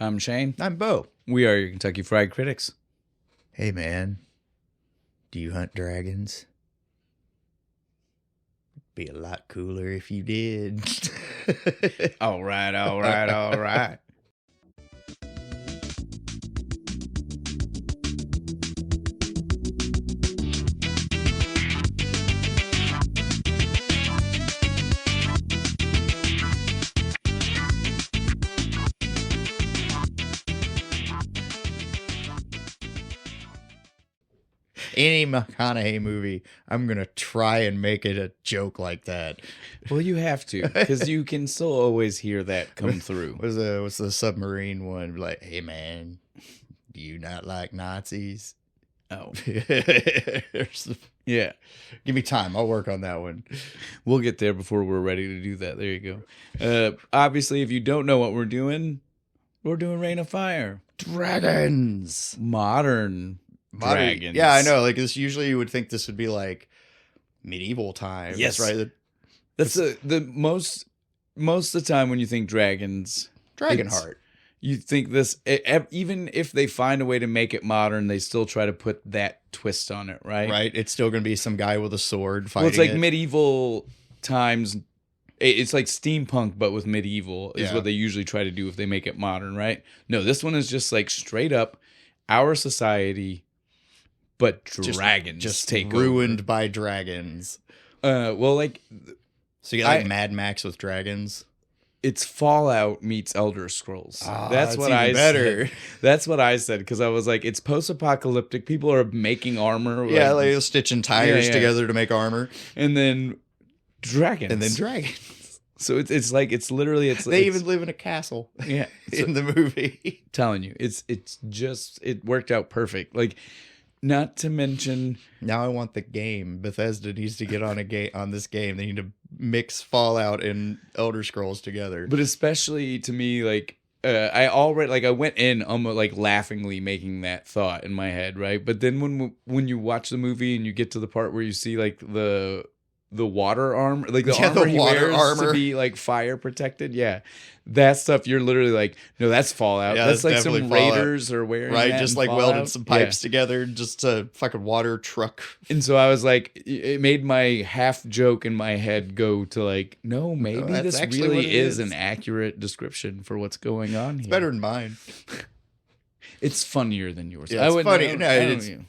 I'm Shane. I'm Bo. We are your Kentucky Fried Critics. Hey, man. Do you hunt dragons? Be a lot cooler if you did. All right. Any McConaughey movie, I'm going to try and make it a joke like that. Well, you have to, because you can still always hear that come through. What's the submarine one? Like, hey, man, do you not like Nazis? Oh. Yeah. Give me time. I'll work on that one. We'll get there before we're ready to do that. There you go. Obviously, if you don't know what we're doing Reign of Fire. Dragons. Modern dragons. Yeah, I know. Like, this, usually you would think this would be like medieval times. Yes. Right? That's the most of the time when you think dragons. Dragonheart. You think this, even if they find a way to make it modern, they still try to put that twist on it, right? Right. It's still going to be some guy with a sword fighting. Well, it's like medieval times. It's like steampunk, but with medieval is what they usually try to do if they make it modern, right? No, this one is just like straight up our society, but dragons just take ruined over. by dragons. Well, like, so you got like Mad Max with dragons. It's Fallout meets Elder Scrolls. That's what I better. said. That's what I said, because I was like, it's post-apocalyptic. People are making armor. Yeah, like stitching tires together to make armor, and then dragons. So it's literally they even live in a castle. Yeah, in the movie. Telling you, it worked out perfect. Like, not to mention, now I want the game. Bethesda needs to get on this game. They need to mix Fallout and Elder Scrolls together. But especially to me, like, I went in almost like laughingly making that thought in my head, right? But then when you watch the movie and you get to the part where you see like the water armor, like the armor he wears to be like fire protected, that stuff, you're literally like, no, that's Fallout. Yeah, that's like some Fallout. Raiders are wearing, right? that just like Fallout. welding some pipes together, just a fucking water truck. And so I was like, it made my half joke in my head go to like, no, maybe this really is an accurate description for what's going on here. It's better than mine. It's funnier than yours. Yeah, it's funny.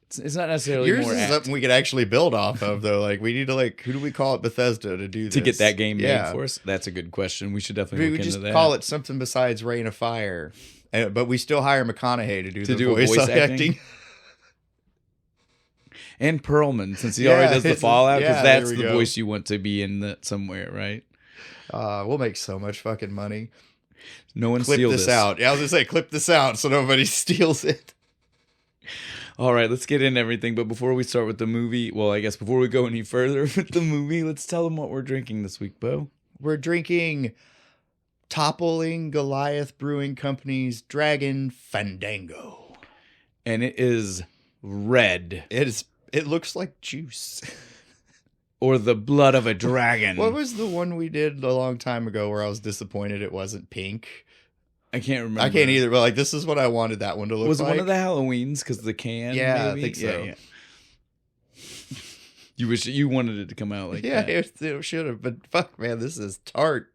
It's not necessarily yours more is something we could actually build off of, though. Like, we need to, like, who do we call it Bethesda to do this? To get that game made for us? That's a good question. We should definitely look into that. We just call it something besides Reign of Fire. But we still hire McConaughey to do the voice acting. And Perlman, since he already does the Fallout, because that's the go. voice you want to be in that somewhere, right? We'll make so much fucking money. No one clip steals this out. Yeah, I was going to say, clip this out so nobody steals it. All right, let's get into everything. But before we start with the movie, well, I guess before we go any further with the movie, let's tell them what we're drinking this week, Bo. We're drinking Toppling Giants Brewing Company's Dragon Fandango. And it is red. It looks like juice. Or the blood of a dragon. What was the one we did a long time ago where I was disappointed it wasn't pink? I can't remember. I can't either, but like, this is what I wanted that one to look like. Was it one of the Halloweens? Because the can, yeah, maybe? I think so. Yeah. You wish you wanted it to come out like that. Yeah, it should have, but fuck, man, this is tart.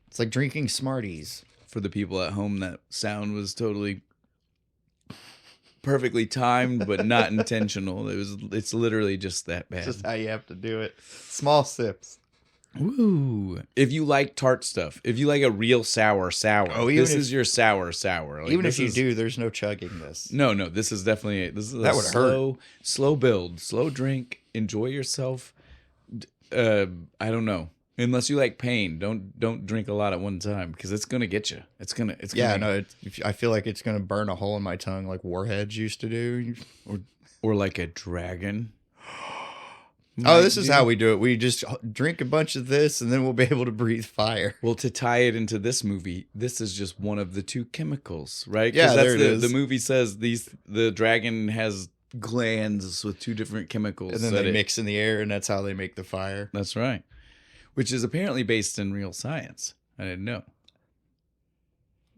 It's like drinking Smarties. For the people at home, that sound was totally perfectly timed, but not intentional. It's literally just that bad. It's just how you have to do it. Small sips. Woo! If you like tart stuff, if you like a real sour, this is your sour. Like, even if you do, there's no chugging this. No, this is definitely that would slow build, slow drink. Enjoy yourself. I don't know. Unless you like pain, don't drink a lot at one time because it's gonna get you. I feel like it's gonna burn a hole in my tongue like warheads used to do, or like a dragon. This is how we do it. We just drink a bunch of this, and then we'll be able to breathe fire. Well, to tie it into this movie, this is just one of the two chemicals, right? Yeah, there it is. The movie says the dragon has glands with two different chemicals. And then they mix in the air, and that's how they make the fire. That's right. Which is apparently based in real science. I didn't know.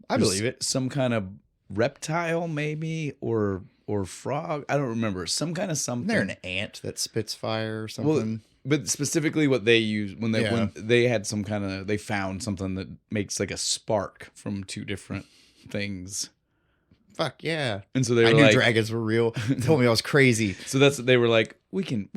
I believe it. Some kind of reptile, maybe, or frog. I don't remember. Some kind of something. Isn't there an ant that spits fire or something? Well, but specifically what they use when they had some kind of, they found something that makes like a spark from two different things. Fuck yeah. And so they were I like, knew dragons were real. They told me I was crazy. So they were like, we can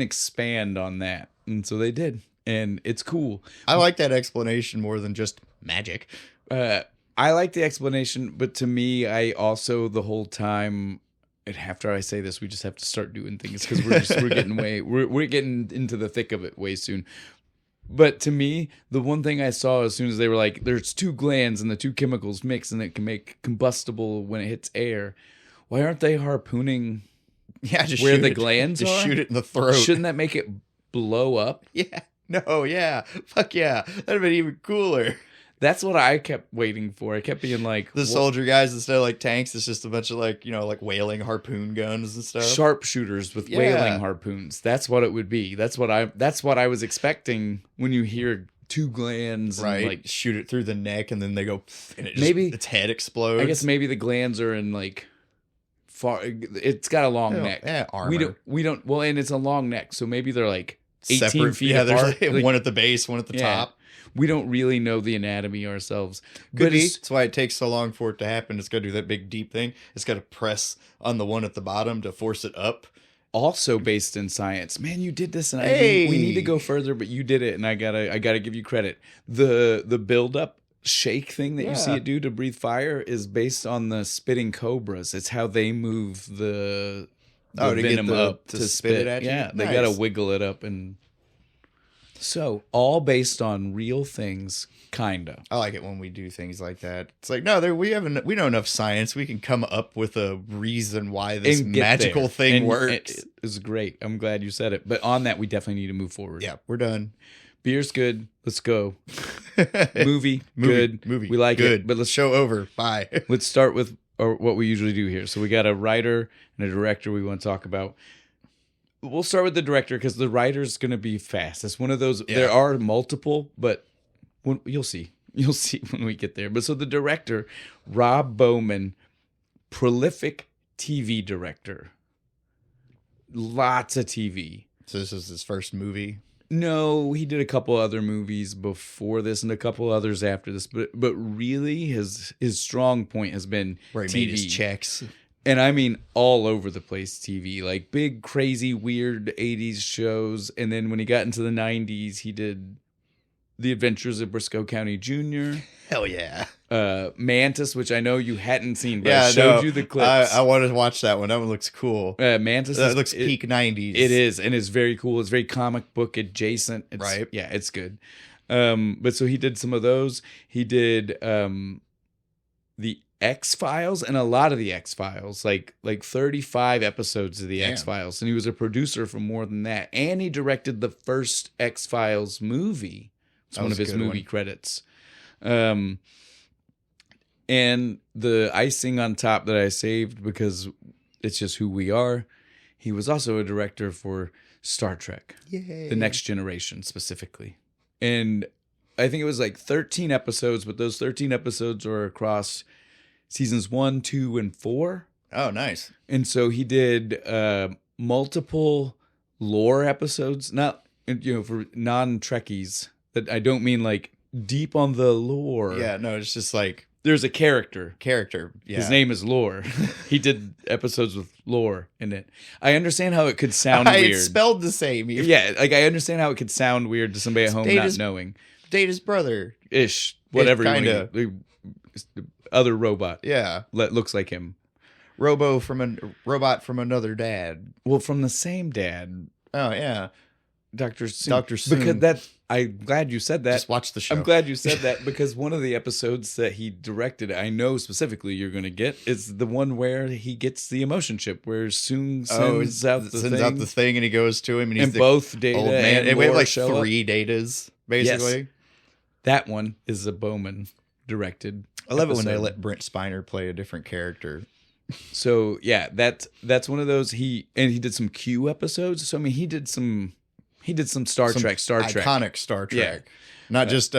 expand on that. And so they did. And it's cool. I like that explanation more than just magic. I like the explanation, but to me, I also the whole time, and after I say this, we just have to start doing things because we're getting into the thick of it way soon. But to me, the one thing I saw as soon as they were like, there's two glands and the two chemicals mix and it can make combustible when it hits air. Why aren't they harpooning just where the glands just are? Shoot it in the throat. Shouldn't that make it blow up? Yeah. No, yeah. Fuck yeah. That'd have been even cooler. That's what I kept waiting for. I kept being like... The soldier guys, instead of like tanks, it's just a bunch of like, like whaling harpoon guns and stuff. Sharpshooters with whaling harpoons. That's what it would be. That's what I was expecting when you hear two glands. Right. And like, shoot it through the neck and then they go... And it its head explodes. I guess maybe the glands are in like... far. It's got a long neck. Yeah, armor. We don't... Well, and it's a long neck. So maybe they're like 18 separate feet apart. There's like one at the base, one at the top. We don't really know the anatomy ourselves. But that's why it takes so long for it to happen. It's got to do that big deep thing. It's got to press on the one at the bottom to force it up. Also based in science. Man, you did this, and we need to go further, but you did it, and I gotta give you credit. The build up shake thing that you see it do to breathe fire is based on the spitting cobras. It's how they move the venom up to spit it at you. Yeah, they gotta wiggle it up and. So, all based on real things, kinda. I like it when we do things like that. It's like, no, we know enough science. We can come up with a reason why this magical thing works. It's great. I'm glad you said it. But on that, we definitely need to move forward. Yeah, we're done. Beer's good. Let's go. Movie, good. Movie, we like good. it. But let's show over. Bye. Let's start with what we usually do here. So we got a writer and a director we want to talk about. We'll start with the director because the writer's going to be fast. It's one of those. Yeah. There are multiple, but you'll see. You'll see when we get there. But so the director, Rob Bowman, prolific TV director. Lots of TV. So this is his first movie? No, he did a couple other movies before this and a couple others after this. But really, his strong point has been where he TV. Made his checks. And I mean all over the place TV, like big, crazy, weird 80s shows. And then when he got into the 90s, he did The Adventures of Briscoe County Jr. Hell yeah. Mantis, which I know you hadn't seen, but I showed you the clips. I wanted to watch that one. That one looks cool. Mantis looks peak 90s. It is, and it's very cool. It's very comic book adjacent. Right. Yeah, it's good. But so he did some of those. He did the X-Files and a lot of the X-Files, like 35 episodes of the X-Files. And he was a producer for more than that. And he directed the first X-Files movie. It's one of his movie credits. And the icing on top that I saved because it's just who we are. He was also a director for Star Trek. Yay. The Next Generation specifically. And I think it was like 13 episodes, but those 13 episodes are across seasons 1, 2, and 4. Oh, nice. And so he did multiple lore episodes, not for non-Trekkies. That I don't mean like deep on the lore. Yeah, no, it's just like there's a character. Yeah. His name is Lore. He did episodes with lore in it. I understand how it could sound weird. It's spelled the same. Even. Yeah, like I understand how it could sound weird to somebody at home not knowing. Data's brother. Ish. Whatever. Kind of. Other robot. Yeah. Looks like him. Robot from another dad. Well, from the same dad. Oh, yeah. Dr. Soon. Dr. Soon. Because I'm glad you said that. Just watch the show. I'm glad you said that because one of the episodes that he directed, I know specifically you're going to get, is the one where he gets the emotion chip, where Soon sends out the thing and he goes to him and he's and both Data old man. And we have like show 3 Datas, basically. Yes. That one is a Bowman directed. I love it when they let Brent Spiner play a different character. So yeah, that's one of those. He did some Q episodes. So I mean, he did some Star Trek. Iconic Star Trek. Yeah. Not just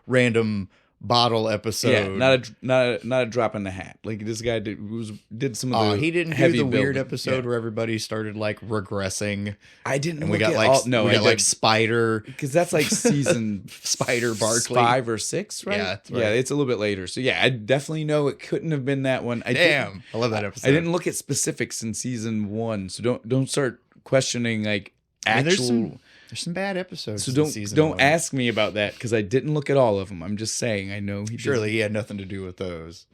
random bottle episode. Yeah, not a drop in the hat. Like this guy did some of the he didn't heavy do the weird building. episode where everybody started like regressing. I didn't. And look we got at like all, no, we I got like did, Spider, because that's like season Spider Barkley 5 or 6, right? Yeah, that's right. Yeah, it's a little bit later. So yeah, I definitely know it couldn't have been that one. I love that episode. I didn't look at specifics in season 1, so don't start questioning like actual. There's some bad episodes. So in season don't 1. ask me about that because I didn't look at all of them. I'm just saying I know he Surely he had nothing to do with those.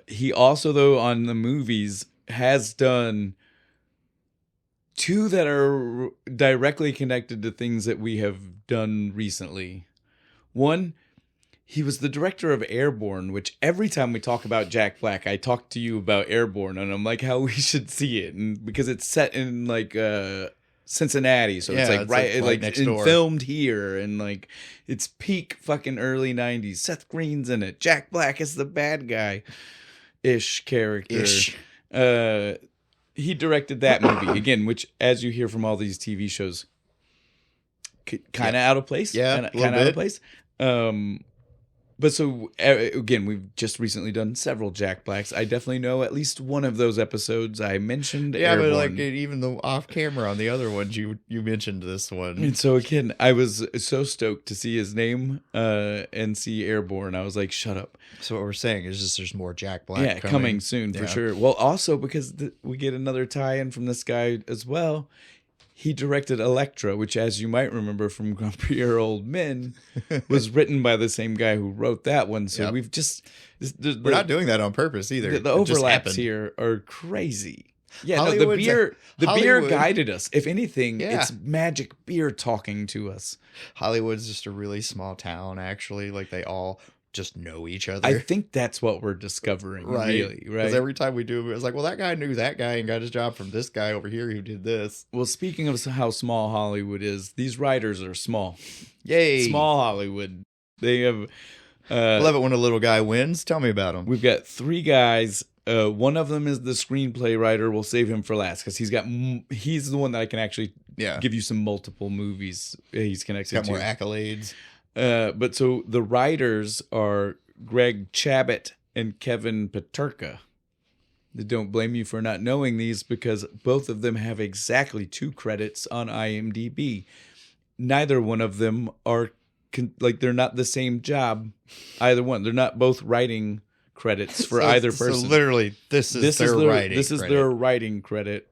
He also though on the movies has done 2 that are directly connected to things that we have done recently. One, he was the director of Airborne, which every time we talk about Jack Black, I talk to you about Airborne, and I'm like, how we should see it, and because it's set in like Cincinnati, so it's like right next door, filmed here, and like it's peak fucking early 90s. Seth Green's in it. Jack Black is the bad guy ish character. He directed that movie again, which, as you hear from all these TV shows, kind of out of place. Yeah, kind of out of place. But so again, we've just recently done several Jack Blacks. I definitely know at least one of those episodes I mentioned. Yeah, Airborne. but like even the off camera on the other ones, you mentioned this one. And so again, I was so stoked to see his name and see Airborne. I was like, shut up. So what we're saying is just there's more Jack Black coming soon for sure. Well, also because we get another tie-in from this guy as well. He directed Elektra, which, as you might remember from Grumpier Old Men, was written by the same guy who wrote that one. So we've just... we're not doing that on purpose either. The overlaps here are crazy. Yeah, no, the beer guided us. If anything, it's magic beer talking to us. Hollywood's just a really small town, actually. Like, they all just know each other. I think that's what we're discovering, really, right? Because every time we do, it's like, well, that guy knew that guy and got his job from this guy over here who did this. Well, speaking of how small Hollywood is, these writers are small. Yay. Small Hollywood. They have... I love it when a little guy wins. Tell me about him. We've got 3 guys. One of them is the screenplay writer. We'll save him for last because he's the one that I can actually give you some multiple movies he's connected to. Got more accolades. But so the writers are Greg Chabot and Kevin Paterka. Don't blame you for not knowing these because both of them have exactly 2 credits on IMDb. Neither one of them are they're not the same job. Either one. They're not both writing credits for either person. So literally, this is their writing. This is their writing credit.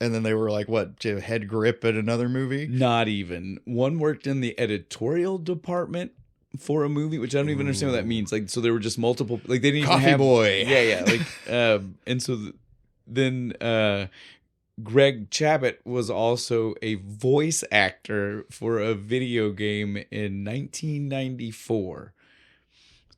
And then they were like, what, head grip at another movie? Not even. One worked in the editorial department for a movie, which I don't even understand what that means. Like, so there were just multiple, like they didn't Coffee even have... boy. Yeah. Like, and so then Greg Chabot was also a voice actor for a video game in 1994.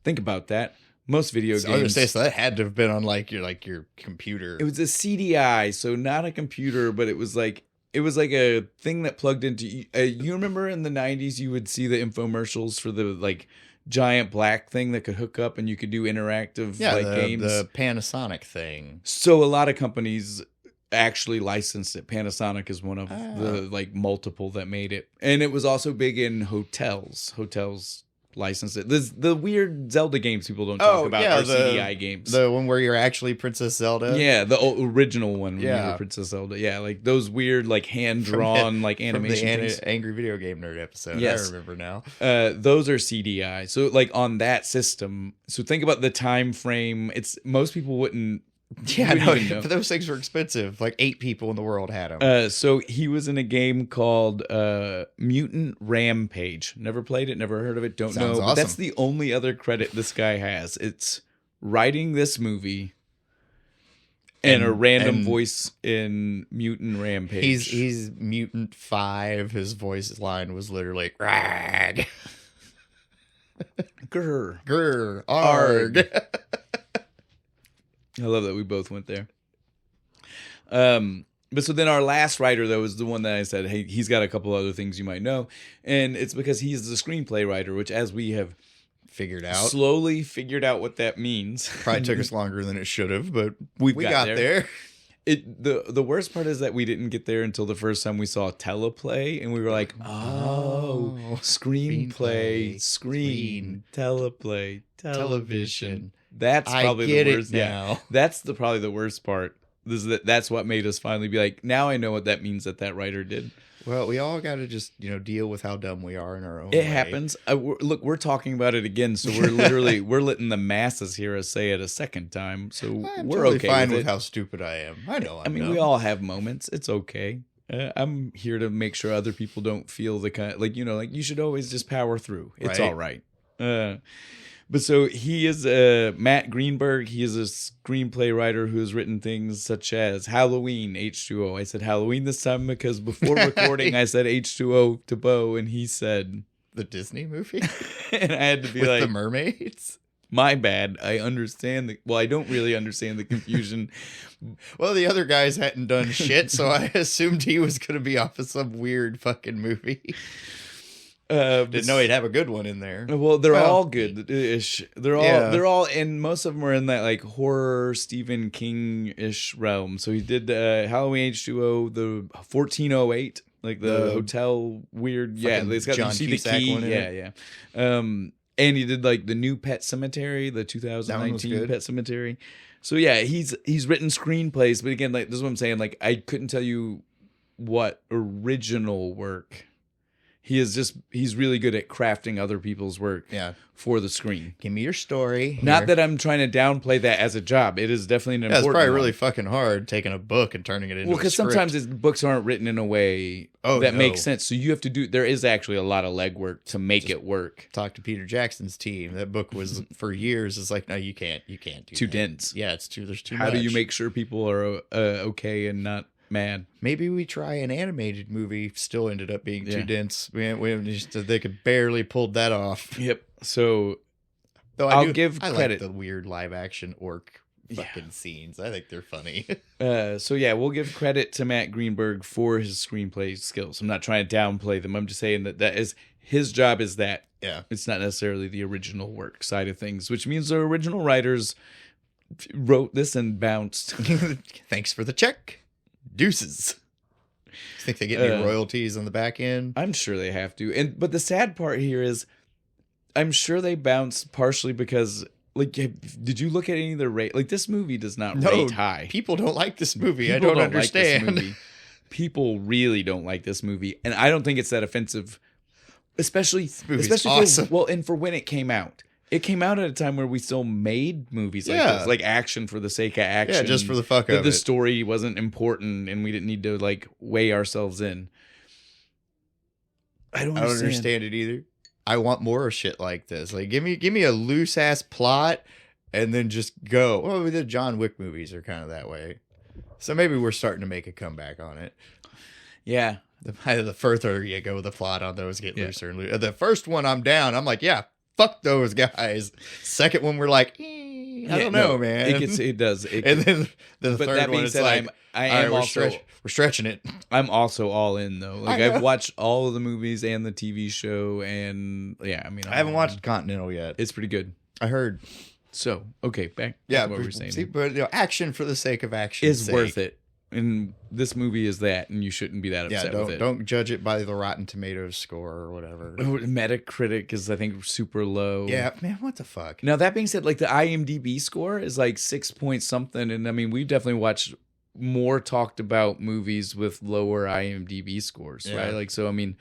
Think about that. Most video games. I was gonna say, so that had to have been on your computer. It was a CDI, so not a computer, but it was like a thing that plugged into. You remember in the 90s, you would see the infomercials for the like giant black thing that could hook up and you could do interactive games. The Panasonic thing. So a lot of companies actually licensed it. Panasonic is one of the like multiple that made it, and it was also big in hotels. Hotels licensed it. The weird Zelda games people don't talk about are CDI games. The one where you're actually Princess Zelda. Yeah, the original one when you were Princess Zelda. Yeah, like those weird like hand drawn like animation from things. Angry Video Game Nerd episode. Yes. I remember now. Those are CDI. So like on that system. So think about the time frame. It's most people wouldn't. Yeah, no, but those things were expensive. Like 8 people in the world had them. So he was in a game called Mutant Rampage. Never played it, never heard of it, don't know. Awesome. But that's the only other credit this guy has. It's writing this movie and a random voice in Mutant Rampage. He's Mutant 5. His voice line was literally Rag. Grr. Grr. Arg. I love that we both went there. But so then our last writer, though, is the one that I said, hey, he's got a couple other things you might know. And it's because he's the screenplay writer, which as we have slowly figured out what that means. Probably took us longer than it should have, but we got there. The worst part is that we didn't get there until the first time we saw teleplay, and we were like, oh, screenplay, screen, teleplay, television. That's probably the worst. Yeah, that's probably the worst part. That's what made us finally be like, now I know what that means that writer did. Well, we all got to just, deal with how dumb we are in our own way. It happens. Look, we're talking about it again, so we're literally we're letting the masses hear us say it a second time. So we're totally okay fine with how stupid I am. I know. I mean, dumb. We all have moments. It's okay. I'm here to make sure other people don't feel the kind like you should always just power through. It's all right. But so he is Matt Greenberg. He is a screenplay writer who has written things such as Halloween, H2O. I said Halloween this time because before recording I said H2O to Bo, and he said the Disney movie, and I had to be with like the mermaids. My bad. I understand I don't really understand the confusion. Well, the other guys hadn't done shit, so I assumed he was going to be off of some weird fucking movie. Didn't know he'd have a good one in there. Well, they're all good-ish. They're all, and most of them are in that like horror Stephen King-ish realm. So he did Halloween H2O, the 1408, like the hotel weird. Yeah, it's got John you see Cusack the key. One in Yeah. And he did like the new Pet Cemetery, the 2019 Pet Cemetery. So yeah, he's written screenplays, but again, like this is what I'm saying. Like I couldn't tell you what original work. He's really good at crafting other people's work for the screen. Give me your story. Not that I'm trying to downplay that as a job. It is definitely an important it's probably one. really fucking hard taking a book and turning it into a script. Because sometimes books aren't written in a way that makes sense. So you have to there is actually a lot of legwork to make it work. Talk to Peter Jackson's team. That book was for years. It's like, no, you can't do too that. Dense. Yeah, it's too. There's too How much. do you make sure people are okay and not mad? Maybe we try an animated movie. Still ended up being too dense. They could barely pulled that off. Yep. So though I'll give I credit. like the weird live action orc fucking scenes. I think they're funny. So yeah, we'll give credit to Matt Greenberg for his screenplay skills. I'm not trying to downplay them. I'm just saying that is his job is that. Yeah. It's not necessarily the original work side of things, which means the original writers wrote this and bounced. Thanks for the check. Deuces. Think they get any royalties on the back end? I'm sure they have to. But the sad part here is I'm sure they bounce partially because like did you look at any of the rate? Like this movie does not rate high. People don't like this movie. I don't understand. Like this movie. People really don't like this movie, and I don't think it's that offensive. Especially awesome. For when it came out. It came out at a time where we still made movies like this, like action for the sake of action. Yeah, just for the fuck of it. The story wasn't important, and we didn't need to like weigh ourselves in. I don't understand it either. I want more shit like this. Like, give me a loose ass plot, and then just go. Well, the John Wick movies are kind of that way, so maybe we're starting to make a comeback on it. Yeah, the further you go, the plot on those get looser and looser. The first one, I'm down. I'm like, yeah. Fuck those guys. Second one, we're like, I don't know, man. It does. And then the third one, it's like, we're stretching it. I'm also all in though. Like I've watched all of the movies and the TV show, and I haven't watched Continental yet. It's pretty good. I heard. So okay, back to what we were saying. See, but action for the sake of action is worth it. And this movie is that, and you shouldn't be that upset with it. Don't judge it by the Rotten Tomatoes score or whatever. Metacritic is, I think, super low. Yeah, man, what the fuck? Now, that being said, like the IMDb score is like 6 point something, and I mean, we've definitely watched more talked about movies with lower IMDb scores, right? Like, so, I mean,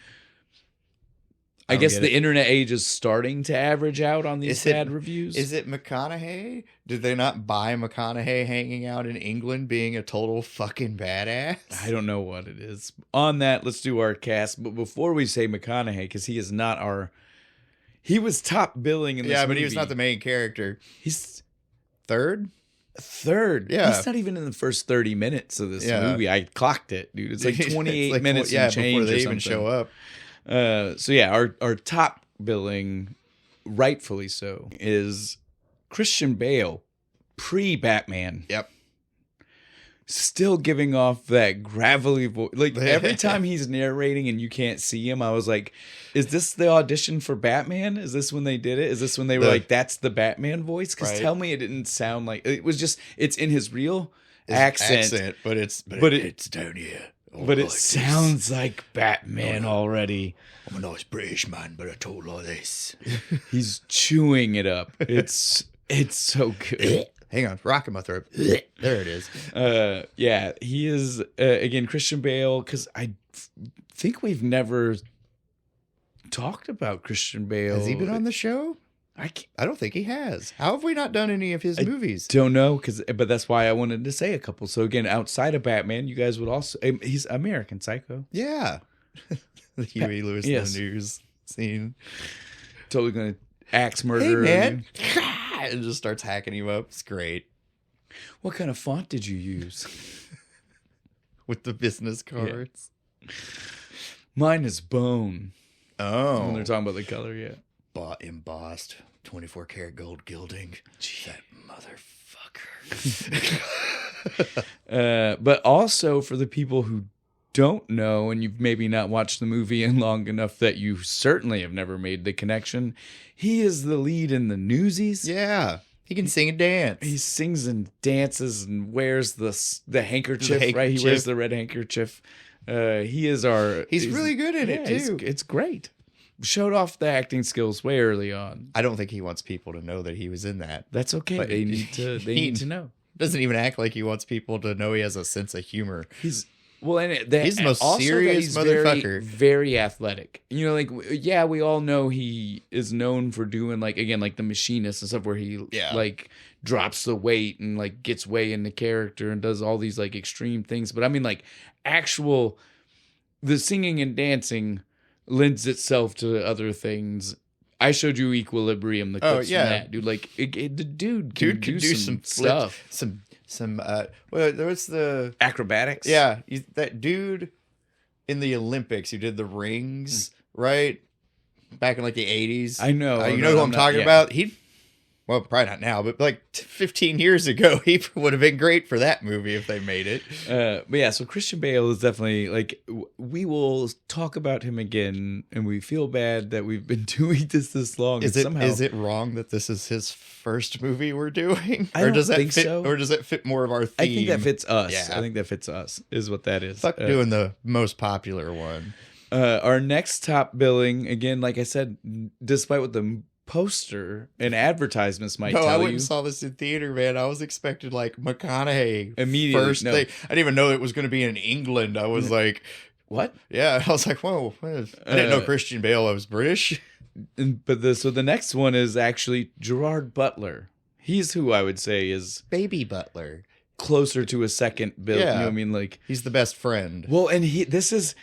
I guess the internet age is starting to average out on these bad reviews. Is it McConaughey? Did they not buy McConaughey hanging out in England being a total fucking badass? I don't know what it is. On that, let's do our cast. But before we say McConaughey, because he is not he was top billing in this movie. Yeah, but he was not the main character. He's third. Yeah. He's not even in the first 30 minutes of this movie. I clocked it, dude. It's like 28 minutes and change before they even show up. So yeah, our top billing, rightfully so, is Christian Bale, pre-Batman. Yep. Still giving off that gravelly voice. Like every time he's narrating and you can't see him, I was like, is this the audition for Batman? Is this when they did it? Is this when they were like, that's the Batman voice? Because tell me it didn't sound like, it was just, it's in his reel. accent. but it's down here. But it sounds like Batman already. I'm a nice British man, but I talk like this. He's chewing it up. It's so good. Hang on, rocking my throat. There it is. Yeah, he is again Christian Bale, because I think we've never talked about Christian Bale. Has he been on the show? I don't think he has. How have we not done any of his movies? Don't know, but that's why I wanted to say a couple. So again, outside of Batman, you guys would also. He's American Psycho. Yeah, the Huey Lewis in the news scene. Totally gonna axe murder. Hey man, and just starts hacking him up. It's great. What kind of font did you use? With the business cards. Yeah. Mine is bone. Oh, when they're talking about the color, yeah. Embossed 24 karat gold gilding. That motherfucker. But also for the people who don't know, and you've maybe not watched the movie in long enough that you certainly have never made the connection, he is the lead in the Newsies. Yeah. He can sing and dance. He sings and dances and wears the handkerchief, right? He wears the red handkerchief. He's really good at it too. It's great. Showed off the acting skills way early on. I don't think he wants people to know that he was in that. That's okay. But they need to know. Doesn't even act like he wants people to know he has a sense of humor. He's the most serious motherfucker. Very athletic. You know, like, yeah, we all know he is known for doing like the machinist and stuff where he like drops the weight and like gets way into character and does all these like extreme things. But I mean, like the singing and dancing lends itself to other things. I showed you Equilibrium, the clips from that, dude. Like, the dude can do some stuff. There was the acrobatics. Yeah, that dude in the Olympics who did the rings, right? Back in like the 80s. I know. You know who I'm talking about? Well, probably not now, but like 15 years ago, he would have been great for that movie if they made it. But yeah, so Christian Bale is definitely like, we will talk about him again, and we feel bad that we've been doing this long. Is it wrong that this is his first movie we're doing? I don't think so. Or does that fit more of our theme? I think that fits us. Yeah. I think that fits us, is what that is. Fuck doing the most popular one. Our next top billing, again, like I said, despite what the poster and advertisements might tell you. I went and saw this in theater, man. I was expecting like McConaughey immediately. First thing. I didn't even know it was going to be in England. I was like, what? Yeah, I was like, whoa. I didn't know Christian Bale was British. But the next one is actually Gerard Butler. He's who I would say is Baby Butler, closer to a second bill. Yeah. You know what I mean? Like, he's the best friend. Well, and this is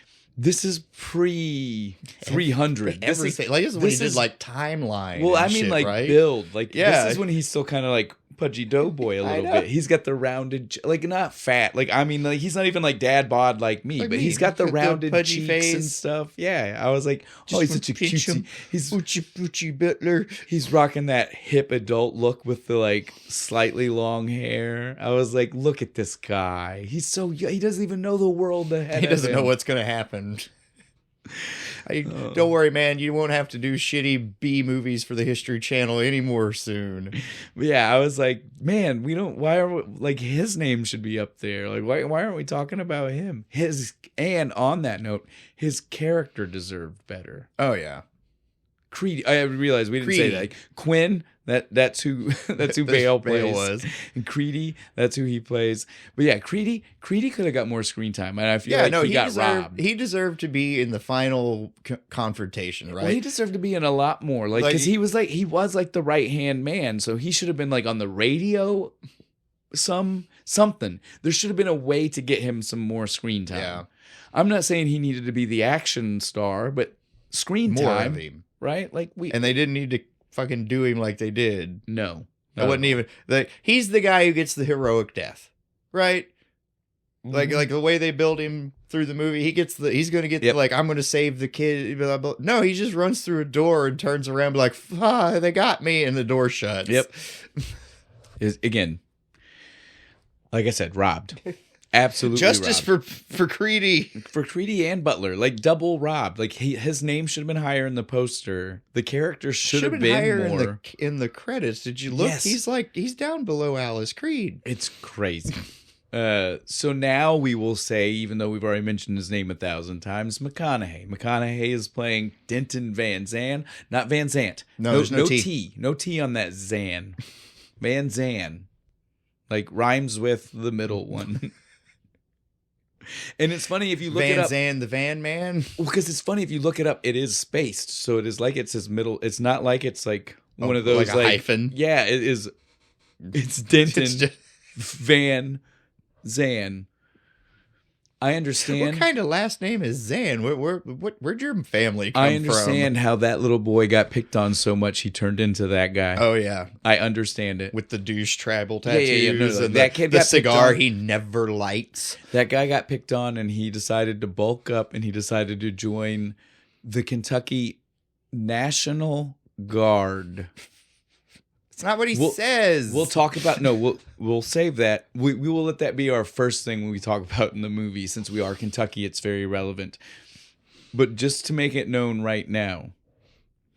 pre 300. Everything. This is when he did like timeline. Well, I mean, shit, like right? build. Like, this is when he's still kind of like pudgy doughboy a little bit. He's got the rounded, like, not fat. Like, I mean, like, he's not even like dad bod like me, but he's got the rounded cheeks face and stuff. Yeah, I was like, oh, he's such a cute. He's Poochie Butler. He's rocking that hip adult look with the like slightly long hair. I was like, look at this guy. He's so young. He doesn't even know the world ahead. He doesn't know what's gonna happen. Don't worry, man. You won't have to do shitty B movies for the History Channel anymore soon. Yeah, I was like, man, why are we, like, his name should be up there. Like, why aren't we talking about him? And on that note, his character deserved better. Oh yeah. Creedy. I realized we didn't say that. Like, Quinn, that's who Bale plays. Was. And Creedy, that's who he plays. But yeah, Creedy could have got more screen time, and I feel like he got robbed. He deserved to be in the final confrontation, right? Well, he deserved to be in a lot more, like, because he was like the right hand man, so he should have been like on the radio, something. There should have been a way to get him some more screen time. Yeah. I'm not saying he needed to be the action star, but screen more time, of him. Right? Like and they didn't need to fucking do him like they did. No. I wouldn't even. He's the guy who gets the heroic death, right? Mm-hmm. Like the way they build him through the movie, he's going to get the, like, I'm going to save the kid. Blah, blah. No, he just runs through a door and turns around, like, they got me, and the door shuts. Yep. Again, like I said, robbed. Absolutely justice robbed. for Creedy and Butler, like double robbed. Like his name should have been higher in the poster. The character should have been higher more in the credits. Did you look? Yes. He's down below Alice Creed. It's crazy. So now we will say, even though we've already mentioned his name 1,000 times, McConaughey. McConaughey is playing Denton Van Zan, not Van Zant. No, there's no T. No T on that Zan. Van Zan. Like rhymes with the middle one. And it's funny if you look it up. Van Zan, the Van Man? Because it's funny if you look it up, it is spaced. So it is like it's his middle. It's not like it's like one of those like a hyphen. Yeah, it is. It's Denton It's just- Van Zan. I understand. What kind of last name is Zan? Where'd your family come I understand how that little boy got picked on so much he turned into that guy. from? Oh, yeah. I understand it. With the douche tribal Yeah, tattoos no, and that kid the got picked cigar on. he never lights. That guy got picked on and he decided to bulk up and he decided to join the Kentucky National Guard. It's not what he says. We'll talk about we'll save that. We will let that be our first thing when we talk about in the movie. Since we are Kentucky, it's very relevant. But just to make it known right now,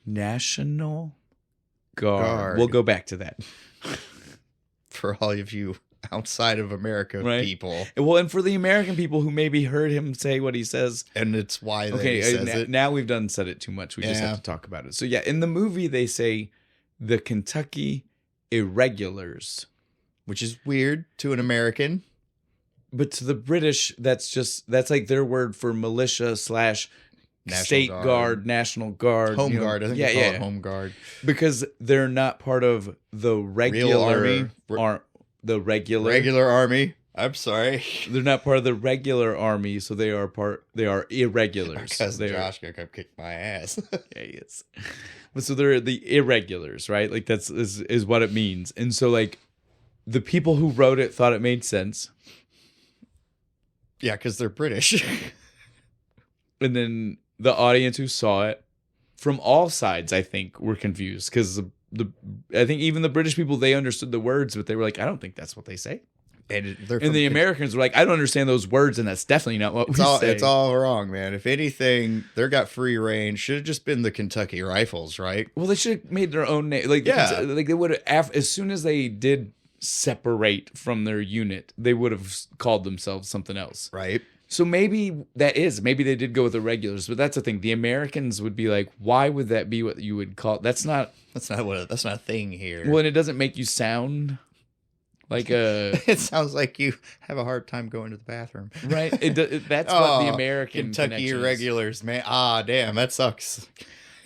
National Guard. We'll go back to that. For all of you outside of America people. Well, and for the American people who maybe heard him say what he says. And it's why he says it. Now we've said it too much. We just have to talk about it. So yeah, in the movie they say the Kentucky Irregulars. Which is weird to an American. But to the British, that's like their word for militia / state guard, National Guard. Home Guard. I think they call it Home Guard. Because they're not part of the regular army. The regular army. I'm sorry. They're not part of the regular army, so they are irregulars. Because Josh gonna come kick my ass. Yeah, he is. But so they're the irregulars, right? Like that's is what it means. And so like the people who wrote it thought it made sense. Yeah, because they're British. And then the audience who saw it from all sides, I think, were confused because I think even the British people, they understood the words, but they were like, I don't think that's what they say. And the Americans were like, I don't understand those words, and that's definitely not what we say. It's all wrong, man. If anything, they got free reign. Should have just been the Kentucky Rifles, right? Well, they should have made their own name. Like, yeah. Like they would have, as soon as they did separate from their unit, they would have called themselves something else. Right. So maybe maybe they did go with the regulars, but that's the thing. The Americans would be like, why would that be what you would call? That's not a thing here. Well, and it doesn't make you sound like a. It sounds like you have a hard time going to the bathroom, right? That's what the American Kentucky Irregulars, man. Ah, damn, that sucks.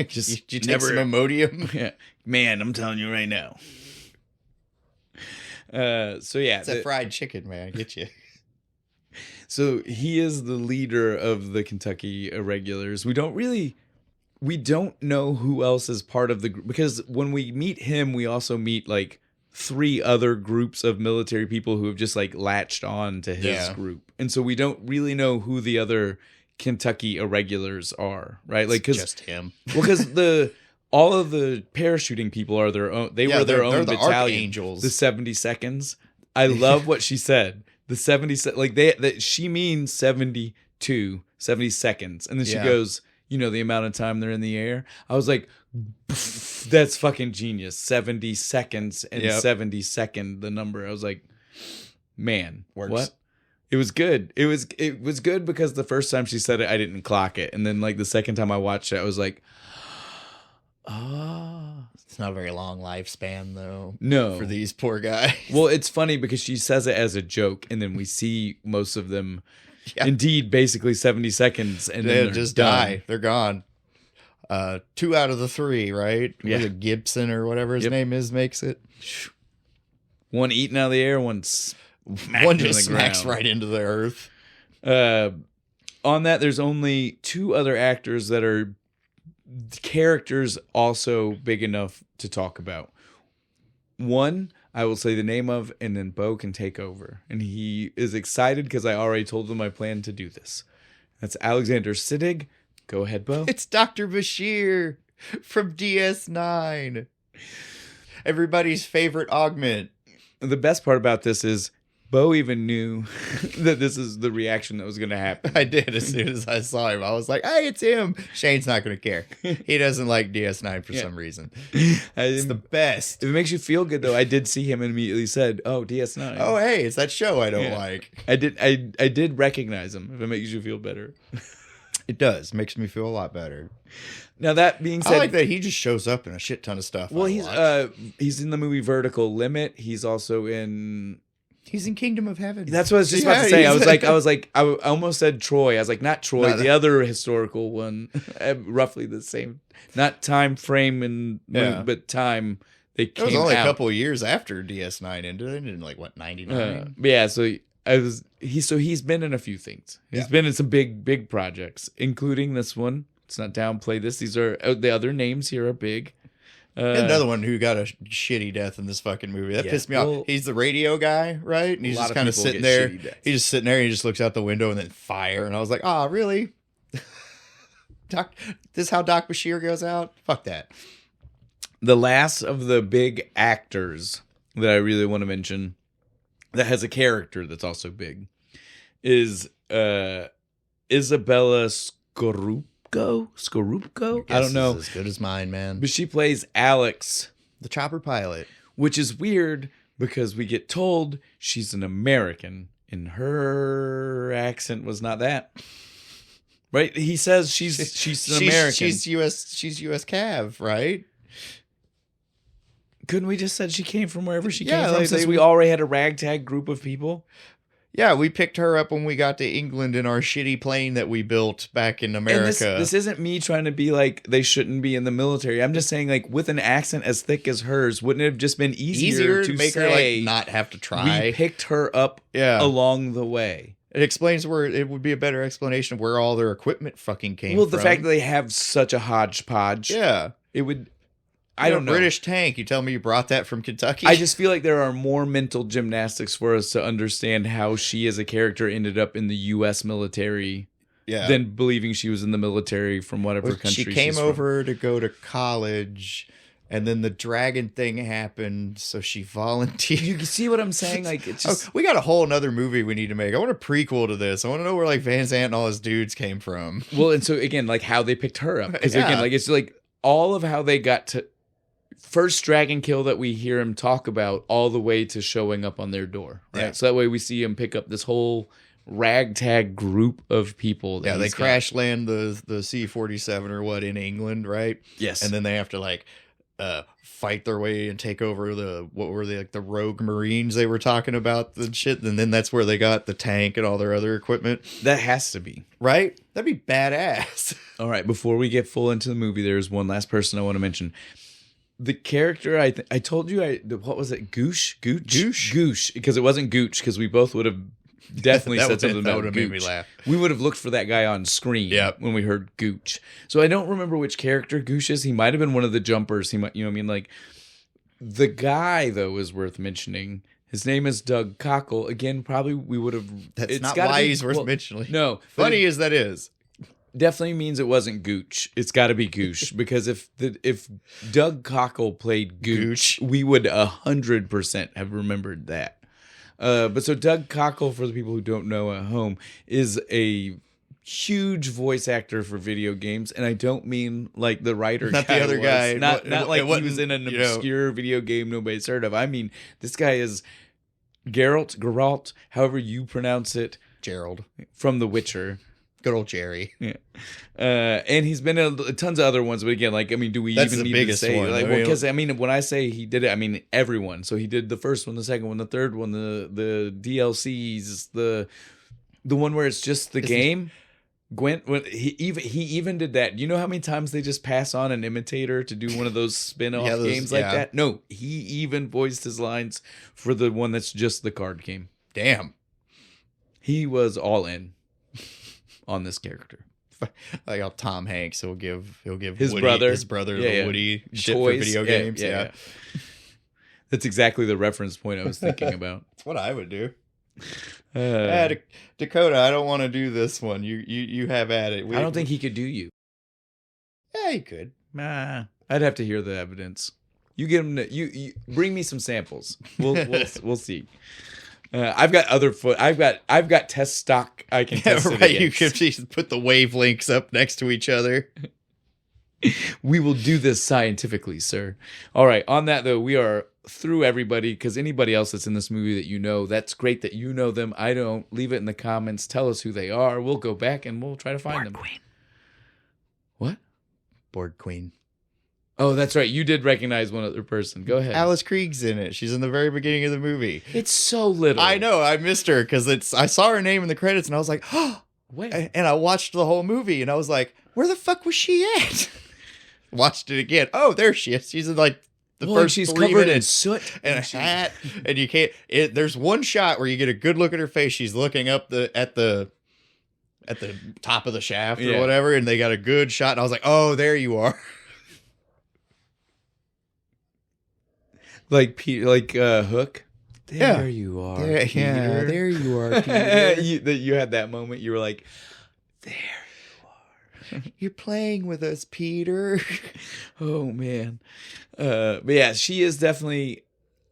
Just you take some Imodium? Yeah, man, I'm telling you right now. So yeah, it's a fried chicken, man. Get you. So he is the leader of the Kentucky Irregulars. We don't know who else is part of the group, because when we meet him, we also meet like 3 other groups of military people who have just like latched on to his group. And so we don't really know who the other Kentucky Irregulars are, right? Like, just him. Well, because all of the parachuting people are their own. They were their own battalion. Archangels. The 72nds. I love what she said. The 70, like she means 72, 70 seconds. And then she goes, the amount of time they're in the air. I was like, that's fucking genius. 70 seconds and 72nd, the number. I was like, man, works. What? It was good. It was good because the first time she said it, I didn't clock it. And then like the second time I watched it, I was like, It's not a very long lifespan, though. No. For these poor guys. Well, it's funny because she says it as a joke, and then we see most of them, indeed, basically 70 seconds, and then they're just done. die. They're gone. 2 out of the 3, right? Yeah. Was it Gibson or whatever his name is makes it? One eaten out of the air, one just smacks right into the earth. On that, there's only 2 other actors that are characters also big enough to talk about. One, I will say the name of, and then Bo can take over. And he is excited because I already told him I plan to do this. That's Alexander Siddig. Go ahead, Bo. It's Dr. Bashir from DS9. Everybody's favorite augment. The best part about this is Bo even knew that this is the reaction that was going to happen. I did as soon as I saw him. I was like, hey, it's him. Shane's not going to care. He doesn't like DS9 for some reason. It's the best. If it makes you feel good, though, I did see him and immediately said, oh, DS9. Oh, hey, it's that show I don't like. I did recognize him, if it makes you feel better. It does. Makes me feel a lot better. Now, that being said... I like that he just shows up in a shit ton of stuff. Well, he's in the movie Vertical Limit. He's also in... He's in Kingdom of Heaven. That's what I was just about to say. I almost said Troy. I was like, not Troy, the other historical one, roughly the same, not time frame but time. It was only a couple of years after DS9 ended, in like what 99. Yeah, so he's been in a few things. He's been in some big projects, including this one. Let's not downplay this. These are the other names here are big. Another one who got a shitty death in this fucking movie. That pissed me off. He's the radio guy, right? And he's just kind of sitting there. He's just sitting there and he just looks out the window and then fire. And I was like, oh, really? This is how Doc Bashir goes out? Fuck that. The last of the big actors that I really want to mention that has a character that's also big is Isabella Scorupco? I don't know. As good as mine, man. But she plays Alex, the chopper pilot. Which is weird because we get told she's an American and her accent was not that. Right? He says she's an American. She's US Cav, right? Couldn't we just said she came from wherever she came from since we already had a ragtag group of people? Yeah, we picked her up when we got to England in our shitty plane that we built back in America. And this isn't me trying to be like they shouldn't be in the military. I'm just saying, like, with an accent as thick as hers, wouldn't it have just been easier to make her like not have to try? We picked her up along the way. It explains where it would be a better explanation of where all their equipment fucking came from. Well, the fact that they have such a hodgepodge. Yeah. It would... I don't know. British tank. You tell me you brought that from Kentucky? I just feel like there are more mental gymnastics for us to understand how she as a character ended up in the U.S. military than believing she was in the military from whatever country she's from. She came over to go to college, and then the dragon thing happened, so she volunteered. You see what I'm saying? Like, it's just... we got a whole nother movie we need to make. I want a prequel to this. I want to know where like Van Zandt and all his dudes came from. Well, and so again, like how they picked her up. Because again, like it's like all of how they got to... First dragon kill that we hear him talk about all the way to showing up on their door. Right. Yeah. So that way we see him pick up this whole ragtag group of people. Yeah, they crash land the C-47 or what in England, right? Yes. And then they have to like fight their way and take over the rogue Marines they were talking about the shit. And then that's where they got the tank and all their other equipment. That has to be. Right? That'd be badass. All right, before we get full into the movie, there's one last person I want to mention. The character, I told you, what was it? Gooch, because it wasn't Gooch, because we both would have definitely said something about Gooch. Made me laugh. We would have looked for that guy on screen when we heard Gooch. So I don't remember which character Gooch is. He might have been one of the jumpers. He might, you know what I mean? Like, the guy, though, is worth mentioning. His name is Doug Cockle. Again, probably we would have... That's not why he's worth mentioning. No. Funny as that is. Definitely means it wasn't Gooch. It's got to be Gooch because if Doug Cockle played Gooch, we would 100% have remembered that. But so Doug Cockle, for the people who don't know at home, is a huge voice actor for video games, and I don't mean like the writer, not the other guy, not like he was in an obscure video game nobody's heard of. I mean, this guy is Geralt, however you pronounce it, Gerald from The Witcher. Good old Jerry. Yeah. And he's been in tons of other ones. But again, like, I mean, do we even need to say? One. Like, because, I mean, when I say he did it, I mean, everyone. So he did the first one, the second one, the third one, the DLCs, the one where it's just the game. Gwent, he even did that. You know how many times they just pass on an imitator to do one of those spin-off games like that? No, he even voiced his lines for the one that's just the card game. Damn. He was all in on this character. Like how Tom Hanks will give his Woody, brother the Woody shit toys for video games. Yeah. That's exactly the reference point I was thinking about. That's what I would do. Dakota, I don't want to do this one. You have at it. I don't think he could do you. Yeah, he could. Nah, I'd have to hear the evidence. You get him. You bring me some samples. We'll see. I've got other foot. I've got test stock. I can test it right. You against. could just put the wavelengths up next to each other. We will do this scientifically, sir. All right. On that though, we are through everybody, because anybody else that's in this movie that you know, that's great that you know them. I don't. Leave it in the comments. Tell us who they are. We'll go back and we'll try to find them. Queen. What? Board Queen. Oh, that's right. You did recognize one other person. Go ahead. Alice Krieg's in it. She's in the very beginning of the movie. It's so little. I know. I missed her because I saw her name in the credits and I was like, oh. Wait. And I watched the whole movie and I was like, where the fuck was she at? Watched it again. Oh, there she is. She's in like the first she's 3 covered in minutes soot and a hat, and you can't. There's one shot where you get a good look at her face. She's looking up at the top of the shaft or whatever, and they got a good shot. And I was like, oh, there you are. Like Hook. There you are. There you are. Peter. you had that moment. You were like, there you are. You're playing with us, Peter. Oh man. But yeah, she is definitely.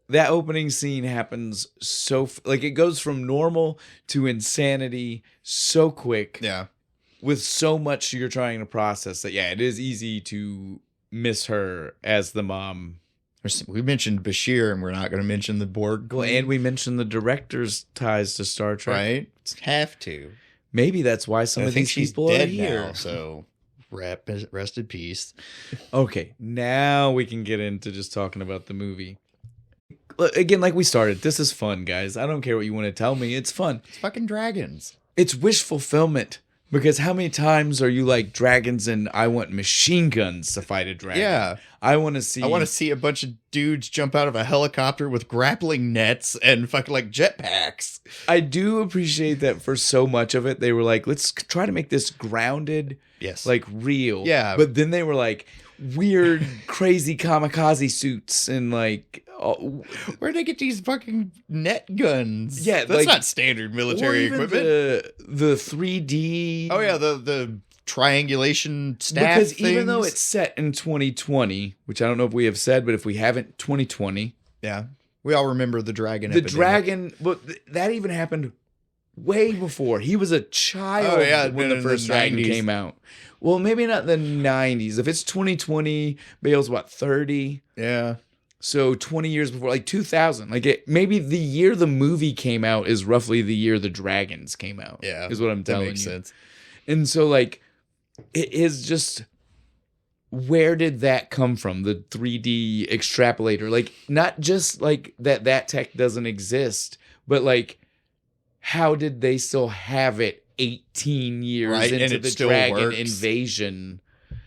That opening scene happens so it goes from normal to insanity so quick. Yeah. With so much you're trying to process that. Yeah, it is easy to miss her as the mom. We mentioned Bashir, and we're not going to mention the Borg. Well, and we mentioned the director's ties to Star Trek. Right? Have to. Maybe that's why some of these people are here. Now, so rest in peace. Okay, now we can get into just talking about the movie. Again, like we started, this is fun, guys. I don't care what you want to tell me. It's fun. It's fucking dragons. It's wish fulfillment. Because how many times are you like dragons and I want machine guns to fight a dragon? Yeah. I want to see a bunch of dudes jump out of a helicopter with grappling nets and fucking like jetpacks. I do appreciate that for so much of it. They were like, let's try to make this grounded, like real. Yeah. But then they were like weird, crazy kamikaze suits and like... where'd they get these fucking net guns? Yeah, that's not standard military equipment. The 3D. Oh yeah, the triangulation staff. Because things. even though it's set in 2020, which I don't know if we have said, but if we haven't, 2020. Yeah, we all remember the dragon. The dragon, but that even happened way before. He was a child when the first dragon came out. Well, maybe not the 90s. If it's 2020, Bale's what, 30? Yeah. So 20 years before, like 2000, maybe the year the movie came out is roughly the year the dragons came out. Yeah, is what I'm telling you. That makes sense. And so like, it is just, where did that come from? The 3D extrapolator, like not just like that tech doesn't exist, but like, how did they still have it 18 years into the dragon invasion?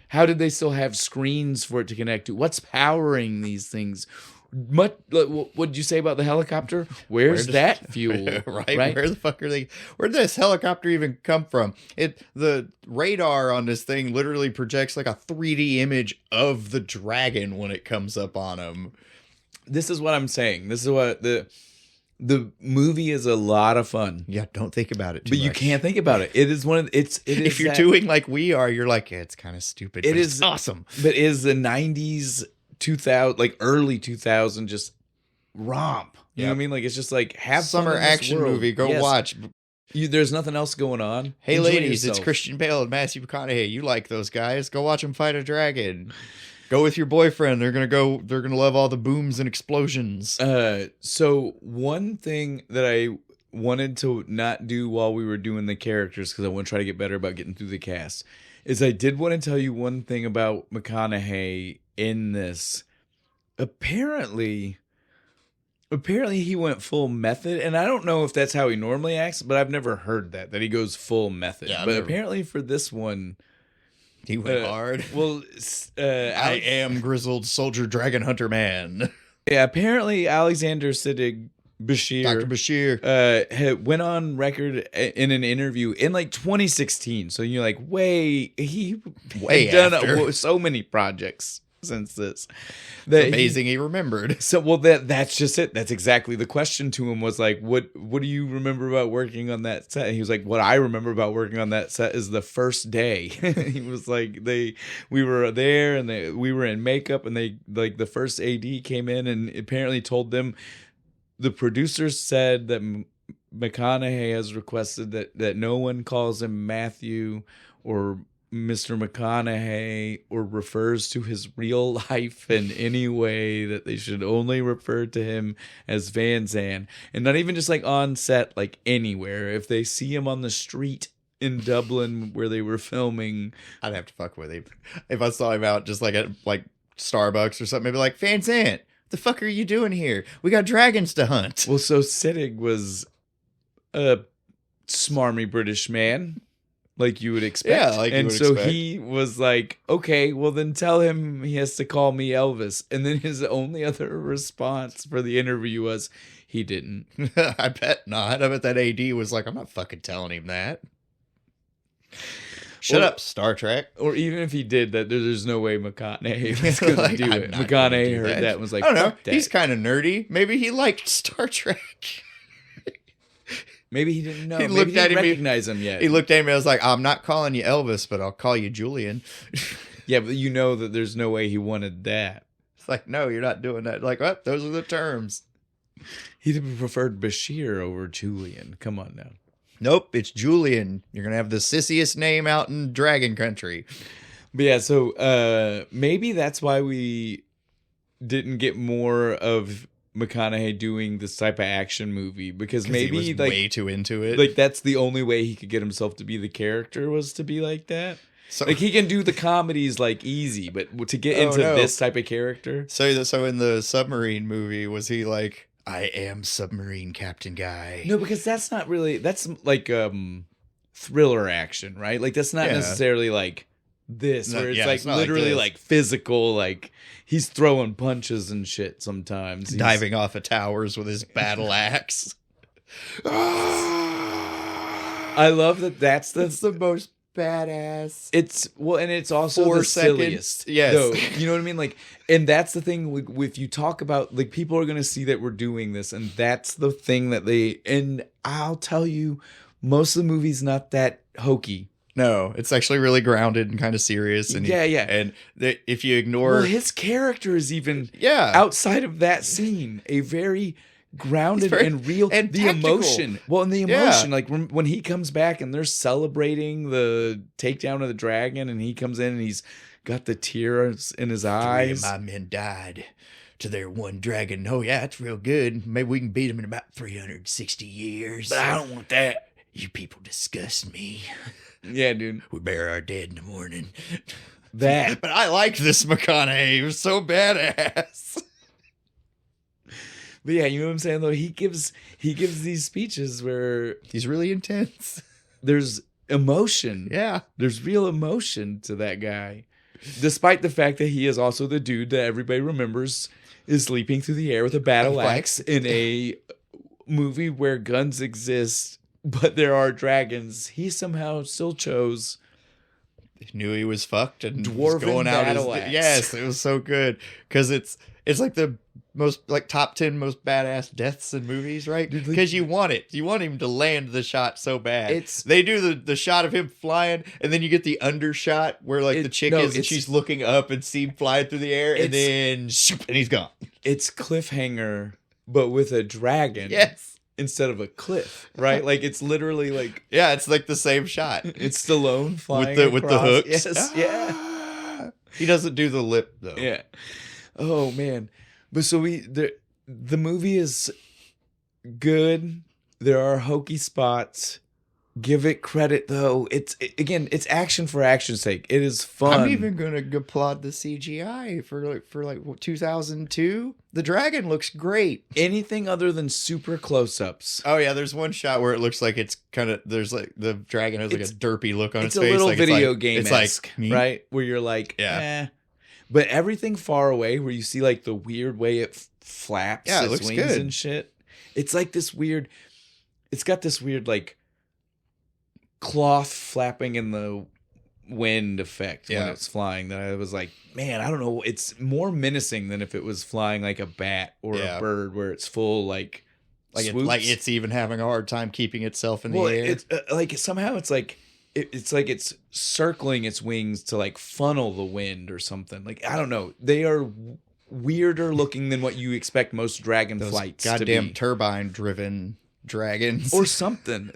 How did they still have screens for it to connect to? What's powering these things? What did you say about the helicopter? Where's that fuel? Right? Where the fuck are they? Where did this helicopter even come from? The radar on this thing literally projects like a 3D image of the dragon when it comes up on them. This is what I'm saying. This is what the movie is a lot of fun. Yeah, don't think about it too much. But you can't think about it. It is one of if you're doing like we are, you're like, yeah, it's kind of stupid. It's awesome. But is the 90s, 2000, like early 2000 just romp? You know what I mean? Like it's just like have summer action movie. Go watch. There's nothing else going on. Hey ladies, it's Christian Bale and Matthew McConaughey. You like those guys? Go watch them fight a dragon. Go with your boyfriend. They're gonna love all the booms and explosions. So one thing that I wanted to not do while we were doing the characters, because I want to try to get better about getting through the cast, is I did want to tell you one thing about McConaughey in this. Apparently he went full method, and I don't know if that's how he normally acts, but I've never heard that he goes full method. Yeah, but apparently for this one, he went hard. Well, I am grizzled soldier dragon hunter man. Yeah, apparently Alexander Siddig Bashir, Dr. Bashir, went on record in an interview in like 2016. So you're like, way done so many projects since this. It's amazing he remembered. So that's just it. That's exactly the question to him was like, what do you remember about working on that set? And he was like, what I remember about working on that set is the first day. He was like, we were there and we were in makeup and they like the first AD came in and apparently told them the producers said that McConaughey has requested that no one calls him Matthew or Mr. McConaughey or refers to his real life in any way, that they should only refer to him as Van Zandt, and not even just like on set, like anywhere. If they see him on the street in Dublin where they were filming, I'd have to fuck with him. If I saw him out just like at like Starbucks or something, maybe like, Van Zandt, the fuck are you doing here? We got dragons to hunt. Well, so Siddig was a smarmy British man, like you would expect. Yeah, like and you would so expect. he was like, okay, well then tell him he has to call me Elvis. And then his only other response for the interview was, he didn't. I bet not. I bet that AD was like, I'm not fucking telling him that. Shut up, Star Trek. Or even if he did that, there's no way McConaughey was going Like, to do I'm it. not gonna McConaughey do heard that. that and was like, I don't know. fuck that. He's kind of nerdy. Maybe he liked Star Trek. Maybe he didn't know. He Maybe looked he at didn't him, he- recognize him yet. He looked at me and was like, I'm not calling you Elvis, but I'll call you Julian. Yeah, but you know that there's no way he wanted that. It's like, no, you're not doing that. Like, what? Those are the terms. He preferred Bashir over Julian. Come on now. Nope, it's Julian. You're going to have the sissiest name out in Dragon Country. But yeah, so maybe that's why we didn't get more of McConaughey doing this type of action movie, because maybe he was like way too into it. like that's the only way he could get himself to be the character, was to be like that. So, Like he can do the comedies like easy, but to get into this type of character, so in the submarine movie, was he like, I am submarine captain guy? no, because that's not really, that's like thriller action, right? Like that's not Yeah. necessarily like this, No, where it's yeah, like it's not like literally this. like physical, like he's throwing punches and shit sometimes. He's- Diving off of towers with his battle axe. I love that. That's the most badass. It's well, and it's also 4 the seconds. silliest. Yes. though. You know what I mean? Like, and that's the thing. If you talk about, like, people are gonna see that we're doing this, and that's the thing that they. And I'll tell you, most of the movie's not that hokey. No, it's actually really grounded and kind of serious. And Yeah, yeah. And if you ignore, Well, his character is even yeah, outside of that scene a very grounded very- and real. and the tactical. emotion, well, and the Yeah. emotion, like when he comes back and they're celebrating the takedown of the dragon, and he comes in and he's got the tears in his 3 eyes. of my men died to their one dragon. Oh yeah, it's real good. Maybe we can beat him in about 360 years. But I don't want that. You people disgust me. Yeah, dude. We bury our dead in the morning. That. But I like this McConaughey. He was so badass. But yeah, you know what I'm saying though? He gives these speeches where He's really intense. there's emotion. Yeah. There's real emotion to that guy. Despite the fact that he is also the dude that everybody remembers is leaping through the air with a battle axe in a movie where guns exist, but there are dragons. He somehow still chose Knew he was fucked and was Dwarven going out battle axe. Yes, it was so good because it's like the most like top 10 most badass deaths in movies, right? Dude, like- Because you want it. You want him to land the shot so bad. It's- they do the shot of him flying, and then you get the undershot where like the chick is and it's- she's looking up and see him flying through the air, and It's- then shoop, and he's gone. it's cliffhanger, but with a dragon. Yes. Instead of a cliff, right? Like it's literally like Yeah, it's like the same shot. it's Stallone flying with the across. hooks. Yes, yeah. He doesn't do the lip though. Yeah. Oh man. But so the movie is good. There are hokey spots. Give it credit though. It's action for action's sake. It is fun. I'm even gonna applaud the CGI for 2002. The dragon looks great. anything other than super close-ups. Oh yeah, there's one shot where it looks like it's kind of there's like the dragon has like a derpy look on It's his a face. little like, video it's like, game It's like esque, me? right? Where you're like, Yeah. But everything far away, where you see like the weird way it flaps Yeah, it its looks wings good. and shit. It's like this weird. It's got this weird like cloth flapping in the wind effect when Yeah. it's flying. That I was like, man, I don't know. It's more menacing than if it was flying like a bat or Yeah. a bird, where it's full like swoops. Like it's even having a hard time keeping itself in the Well, air. it's like somehow it's like it's like it's circling its wings to like funnel the wind or something. Like I don't know. They are weirder looking than what you expect most dragon Those flights goddamn to be. turbine-driven dragons. Or something.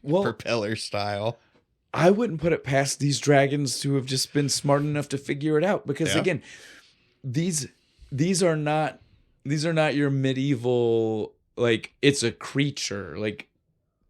Well, propeller style. I wouldn't put it past these dragons to have just been smart enough to figure it out. Because again, these are not your medieval, like, it's a creature. Like,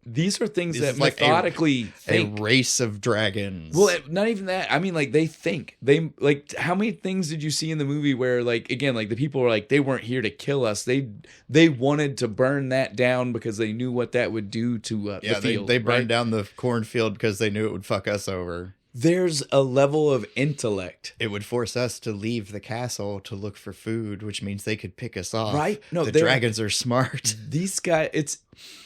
these are things that methodically think. A race of dragons. Well, not even that. I mean, like, they think. They, like, how many things did you see in the movie where, like, again, like, the people were like, they weren't here to kill us. They wanted to burn that down because they knew what that would do to the field. They burned down the cornfield because they knew it would fuck us over. There's a level of intellect. It would force us to leave the castle to look for food, which means they could pick us off. Right? No, the dragons are smart. These guys,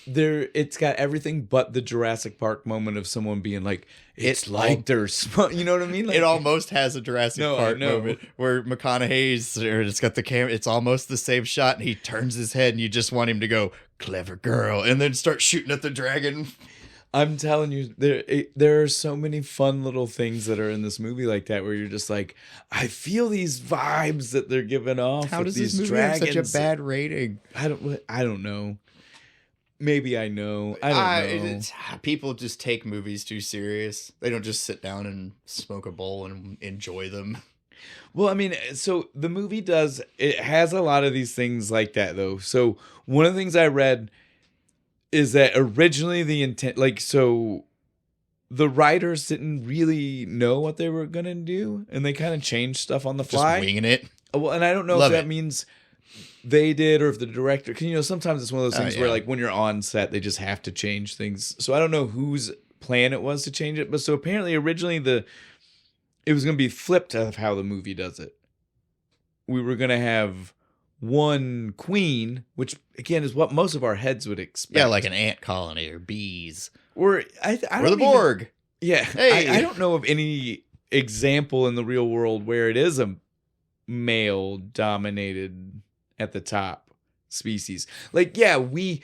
it's got everything but the Jurassic Park moment of someone being like, they're smart. You know what I mean? Like, it almost has a Jurassic Park moment where McConaughey's, it's got the camera, it's almost the same shot, and he turns his head, and you just want him to go, clever girl, and then start shooting at the dragon. I'm telling you, there are so many fun little things that are in this movie like that, where you're just like, I feel these vibes that they're giving off. How does these this movie dragons have such a bad rating? I don't know. Maybe I know. I don't know. People just take movies too serious. They don't just sit down and smoke a bowl and enjoy them. Well, I mean, so the movie it has a lot of these things like that, though. So one of the things I read is that originally the intent, like, so the writers didn't really know what they were going to do, and they kind of changed stuff on the fly. Just winging it. Well, and I don't know if that means they did or if the director, because, you know, sometimes it's one of those things where, like, when you're on set, they just have to change things. So I don't know whose plan it was to change it, but so apparently originally it was going to be flipped of how the movie does it. We were going to have one queen, which again is what most of our heads would expect. Yeah, like an ant colony or bees. Or the Borg. Yeah. Hey. I don't know of any example in the real world where it is a male dominated at the top species. Like, yeah, we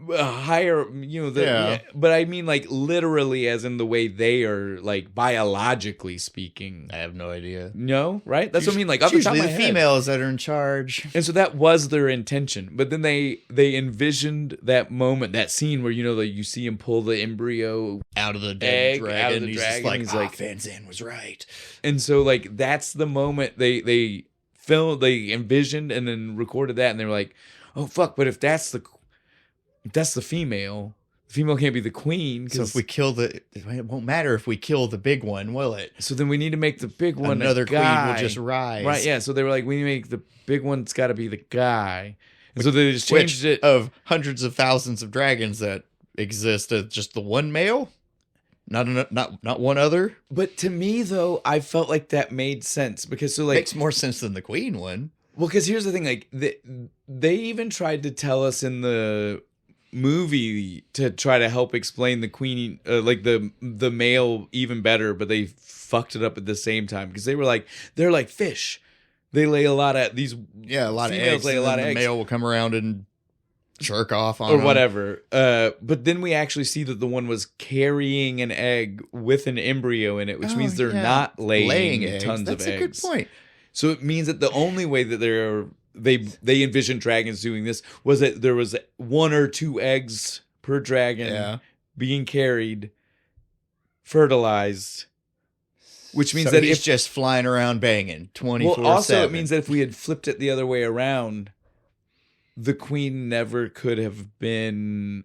hire, you know, but I mean, like, literally as in the way they are, like, biologically speaking. I have no idea. No, right? That's what I mean. Like, off the top of my head, females that are in charge. And so that was their intention. But then they envisioned that moment, that scene where, you know, you see him pull the embryo out of the dead dragon. Out of the dragon. He's like, Van Zandt was right. And so, like, that's the moment they envisioned and then recorded that, and they were like, oh fuck, but if that's the female can't be the queen. So if we kill it won't matter if we kill the big one, will it? So then we need to make the big one another a guy. Queen will just rise. Right, yeah. So they were like, we need to make the big one, it's got to be the guy. And so they just changed it. Of hundreds of thousands of dragons that exist, just the one male? Not one other? But to me, though, I felt like that made sense. Because so, like, makes more sense than the queen one. Well, because here's the thing, like, they even tried to tell us in the movie to try to help explain the queen, like the male even better, but they fucked it up at the same time because they're like fish. They lay a lot of these. Yeah, a lot of eggs. Lay a lot of eggs. The male will come around and jerk off on or them. Whatever. But then we actually see that the one was carrying an egg with an embryo in it, which means they're not laying tons of eggs. That's a good point. So it means that the only way that they envisioned dragons doing this was that there was 1 or 2 eggs per dragon being carried, fertilized, which means that he's just flying around banging 24/7. Well, also it means that if we had flipped it the other way around, the queen never could have been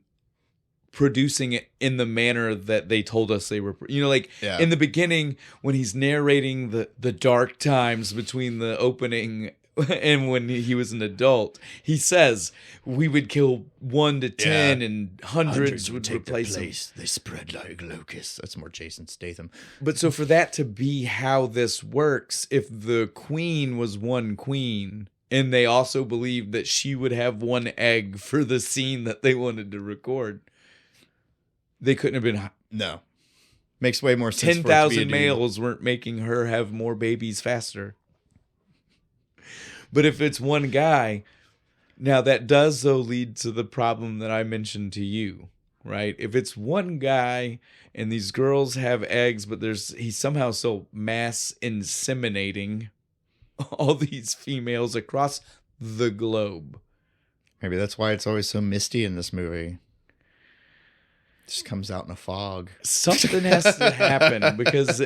producing it in the manner that they told us they were, you know, like in the beginning when he's narrating the dark times between the opening and when he was an adult, he says we would kill 1 to 10 and hundreds would replace them. They spread like locusts. That's more Jason Statham. But so for that to be how this works, if the queen was one queen and they also believed that she would have 1 egg for the scene that they wanted to record, they couldn't have been. No. Makes way more sense. 10,000 males weren't making her have more babies faster. But if it's 1 guy, now that does, though, lead to the problem that I mentioned to you, right? If it's 1 guy and these girls have eggs, but he's somehow so mass inseminating, all these females across the globe. Maybe that's why it's always so misty in this movie. Just comes out in a fog. Something has to happen because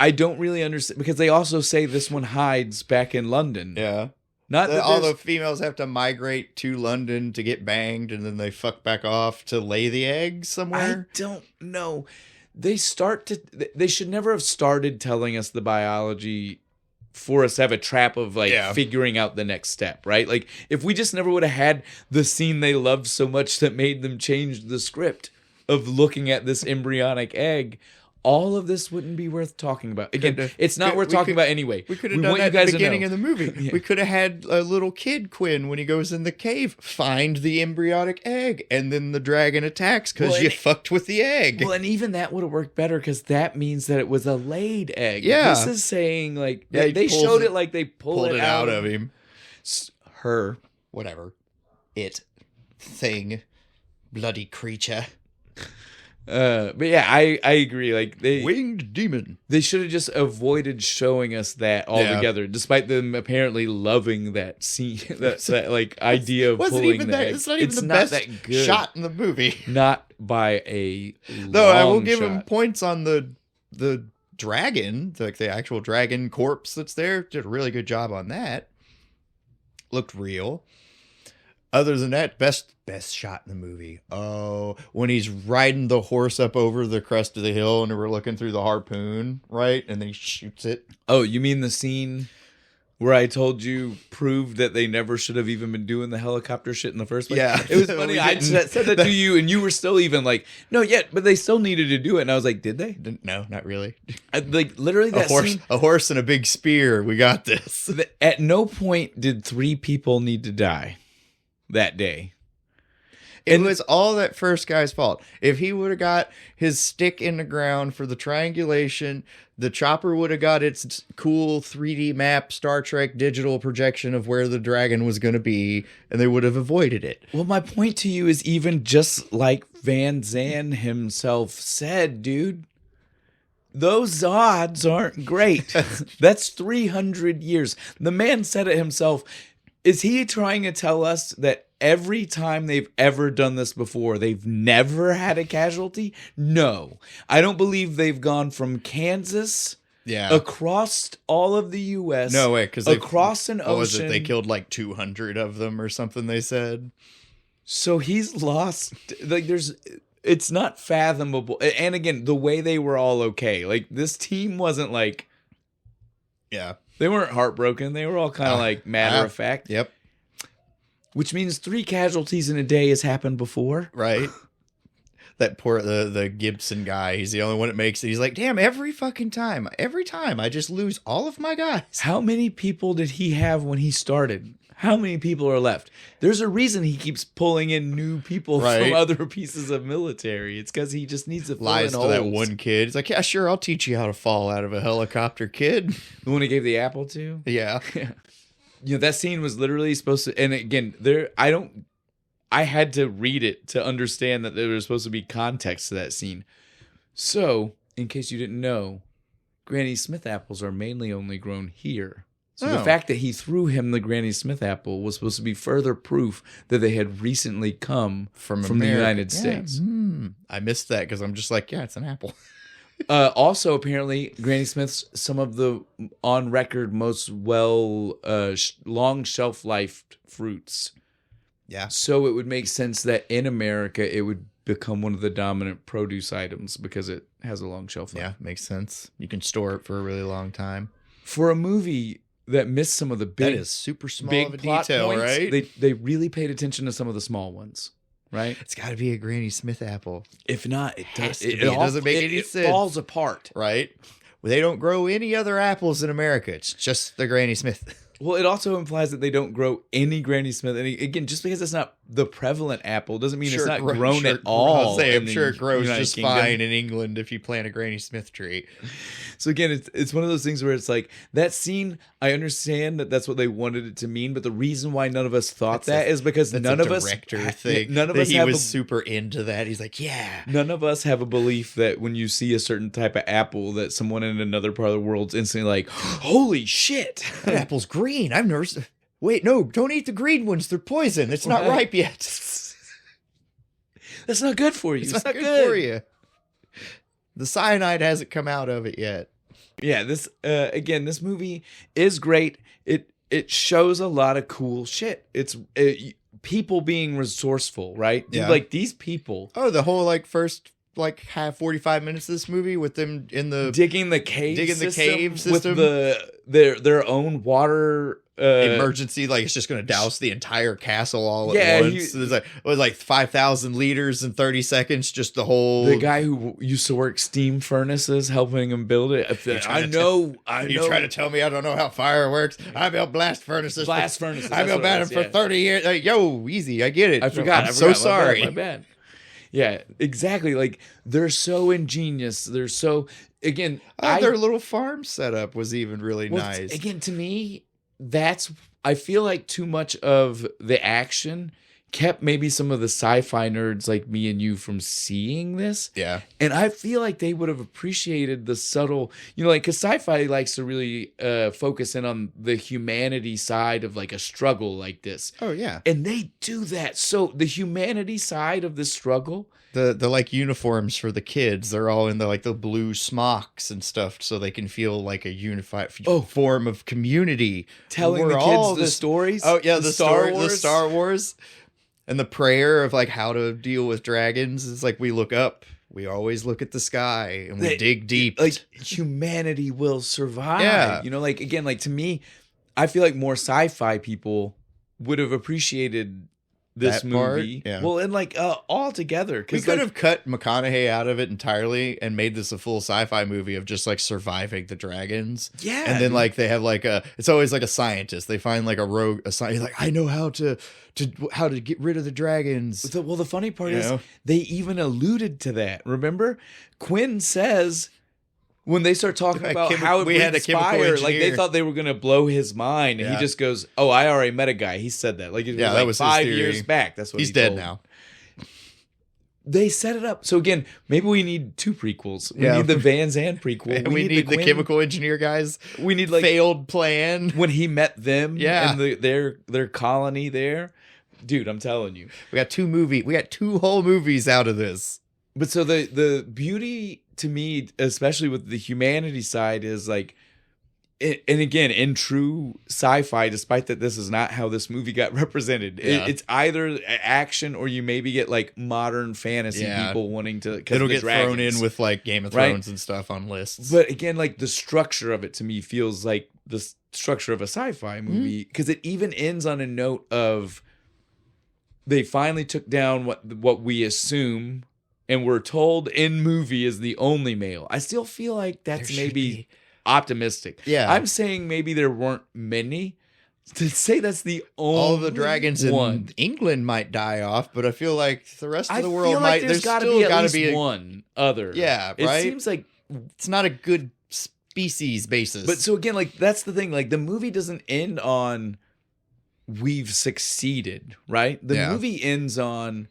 I don't really understand. Because they also say this one hides back in London. Yeah. Not that all the females have to migrate to London to get banged, and then they fuck back off to lay the eggs somewhere. I don't know. They should never have started telling us the biology for us to have a trap of figuring out the next step, right? Like if we just never would have had the scene they loved so much that made them change the script of looking at this embryonic egg, all of this wouldn't be worth talking about. Again, it's not worth talking about anyway. We could have done that at the beginning of the movie. Yeah. We could have had a little kid, Quinn, when he goes in the cave, find the embryonic egg, and then the dragon attacks because you fucked with the egg. Well, and even that would have worked better because that means that it was a laid egg. Yeah. This is saying, like, they showed it like they pulled it out of him. Her. Whatever. It. Thing. Bloody creature. But yeah, I agree. Like winged demon. They should have just avoided showing us that altogether, despite them apparently loving that scene, that like idea of pulling the egg. It's not even the best shot in the movie. Not by a though I will give him points on the dragon, like the actual dragon corpse that's there. Did a really good job on that. Looked real. Other than that, best shot in the movie. Oh, when he's riding the horse up over the crest of the hill and we're looking through the harpoon, right? And then he shoots it. Oh, you mean the scene where I told you proved that they never should have even been doing the helicopter shit in the first place? Yeah. It was funny. I said that to you and you were still even like, no, yet, but they still needed to do it. And I was like, did they? No, not really. Like literally that scene. A horse and a big spear. We got this. At no point did 3 people need to die that day. It was all that first guy's fault. If he would have got his stick in the ground for the triangulation, the chopper would have got its cool 3D map, Star Trek digital projection of where the dragon was going to be, and they would have avoided it. Well, my point to you is even just like Van Zandt himself said, dude, those odds aren't great. That's 300 years. The man said it himself. Is he trying to tell us that every time they've ever done this before, they've never had a casualty? No. I don't believe they've gone from Kansas across all of the U.S. No way, because across an ocean. What was it? They killed like 200 of them or something, they said. So he's lost. Like, it's not fathomable. And again, the way they were all okay. Like, this team wasn't like... Yeah. They weren't heartbroken. They were all kind of like matter of fact. Yep. Which means 3 casualties in a day has happened before. Right. That poor, the Gibson guy, he's the only one that makes it. He's like, damn, every time, I just lose all of my guys. How many people did he have when he started? How many people are left? There's a reason he keeps pulling in new people from other pieces of military. It's because he just needs to fill lies in to holes. that one kid. He's like, yeah, sure, I'll teach you how to fall out of a helicopter, kid. The one he gave the apple to? Yeah. You know, that scene was literally supposed to, and again, I had to read it to understand that there was supposed to be context to that scene. So, in case you didn't know, Granny Smith apples are mainly only grown here. So the fact that he threw him the Granny Smith apple was supposed to be further proof that they had recently come from the United States. I missed that because I'm just like, yeah, it's an apple. Also, apparently, Granny Smith's some of the on record most long shelf life fruits. Yeah. So it would make sense that in America it would become one of the dominant produce items because it has a long shelf life. Yeah, makes sense. You can store it for a really long time. For a movie that missed some of the big, that is super small big of a plot detail, points, right? They really paid attention to some of the small ones, right? It's got to be a Granny Smith apple. If not, it doesn't make any sense. It falls apart, right? Well, they don't grow any other apples in America. It's just the Granny Smith. Well, it also implies that they don't grow any Granny Smith. And again, just because it's not the prevalent apple doesn't mean it's not Sure, grown at all. I'm sure it grows United just Kingdom. fine in England if you plant a Granny Smith tree. So again, it's one of those things where it's like that scene. I understand that that's what they wanted it to mean, but the reason why none of us thought is because none of us was super into that. He's like, yeah. None of us have a belief that when you see a certain type of apple, that someone in another part of the world's instantly like, holy shit, that apple's green. I've never. Wait, no, don't eat the green ones. They're poison. It's not ripe yet. That's not good for you. It's not good for you. The cyanide hasn't come out of it yet. Yeah, this this movie is great. It shows a lot of cool shit. It's people being resourceful, right? Dude, yeah. like these people. Oh, the whole first 45 minutes of this movie with them in the digging the cave system with their own water emergency, it's just going to douse the entire castle all at once. There's it was 5,000 liters in 30 seconds. Just the guy who used to work steam furnaces helping him build it. I know. You trying to tell me I don't know how fire works? I built blast furnaces. I built them for 30 years. Yo, easy. I get it. I forgot. I'm so sorry. My bad. Yeah, exactly. They're so ingenious. They're so their little farm setup was even really nice. Again, to me, I feel like too much of the action kept maybe some of the sci-fi nerds like me and you from seeing this. Yeah. And I feel like they would have appreciated the subtle, because sci-fi likes to really focus in on the humanity side of a struggle like this. Oh, yeah. And they do that. So the humanity side of the struggle. The uniforms for the kids, they're all in the blue smocks and stuff so they can feel like a unified form of community. Telling the kids the stories. Oh, yeah, the Star Wars. And the prayer of how to deal with dragons is we look up. We always look at the sky and we dig deep. Humanity will survive. Yeah. To me, I feel like more sci-fi people would have appreciated this movie. Yeah. Well, and all together. We could have cut McConaughey out of it entirely and made this a full sci-fi movie of just surviving the dragons. Yeah. And then they have it's always a scientist. They find a rogue scientist. I know how to get rid of the dragons. Well, the funny part is they even alluded to that. Remember? Quinn says when they start talking about how it had a chemical engineer. they thought they were going to blow his mind, and he just goes, "Oh, I already met a guy. He said that." That was 5 his years back. That's what he's dead now. They set it up. So again, maybe we need 2 prequels. We need the Van Zandt prequel. We need the chemical engineer guys. We need failed plan when he met them. Yeah, and their colony there. Dude, I'm telling you, we got 2 whole movies out of this. But so the beauty to me, especially with the humanity side, is and again, in true sci-fi, despite that this is not how this movie got represented, it's either action or you maybe get modern fantasy people wanting to. It'll get thrown in with Game of Thrones and stuff on lists. But again, the structure of it to me feels like the structure of a sci-fi movie because it even ends on a note of they finally took down what we assume. And we're told in movie is the only male. I still feel like that's maybe optimistic. Yeah. I'm saying maybe there weren't many. To say that's the only all the dragons in England might die off, but I feel like the rest of the world might. There's got to be one other. Yeah, right. It seems like it's not a good species basis. But so again, that's the thing. The movie doesn't end on we've succeeded, right? The movie ends on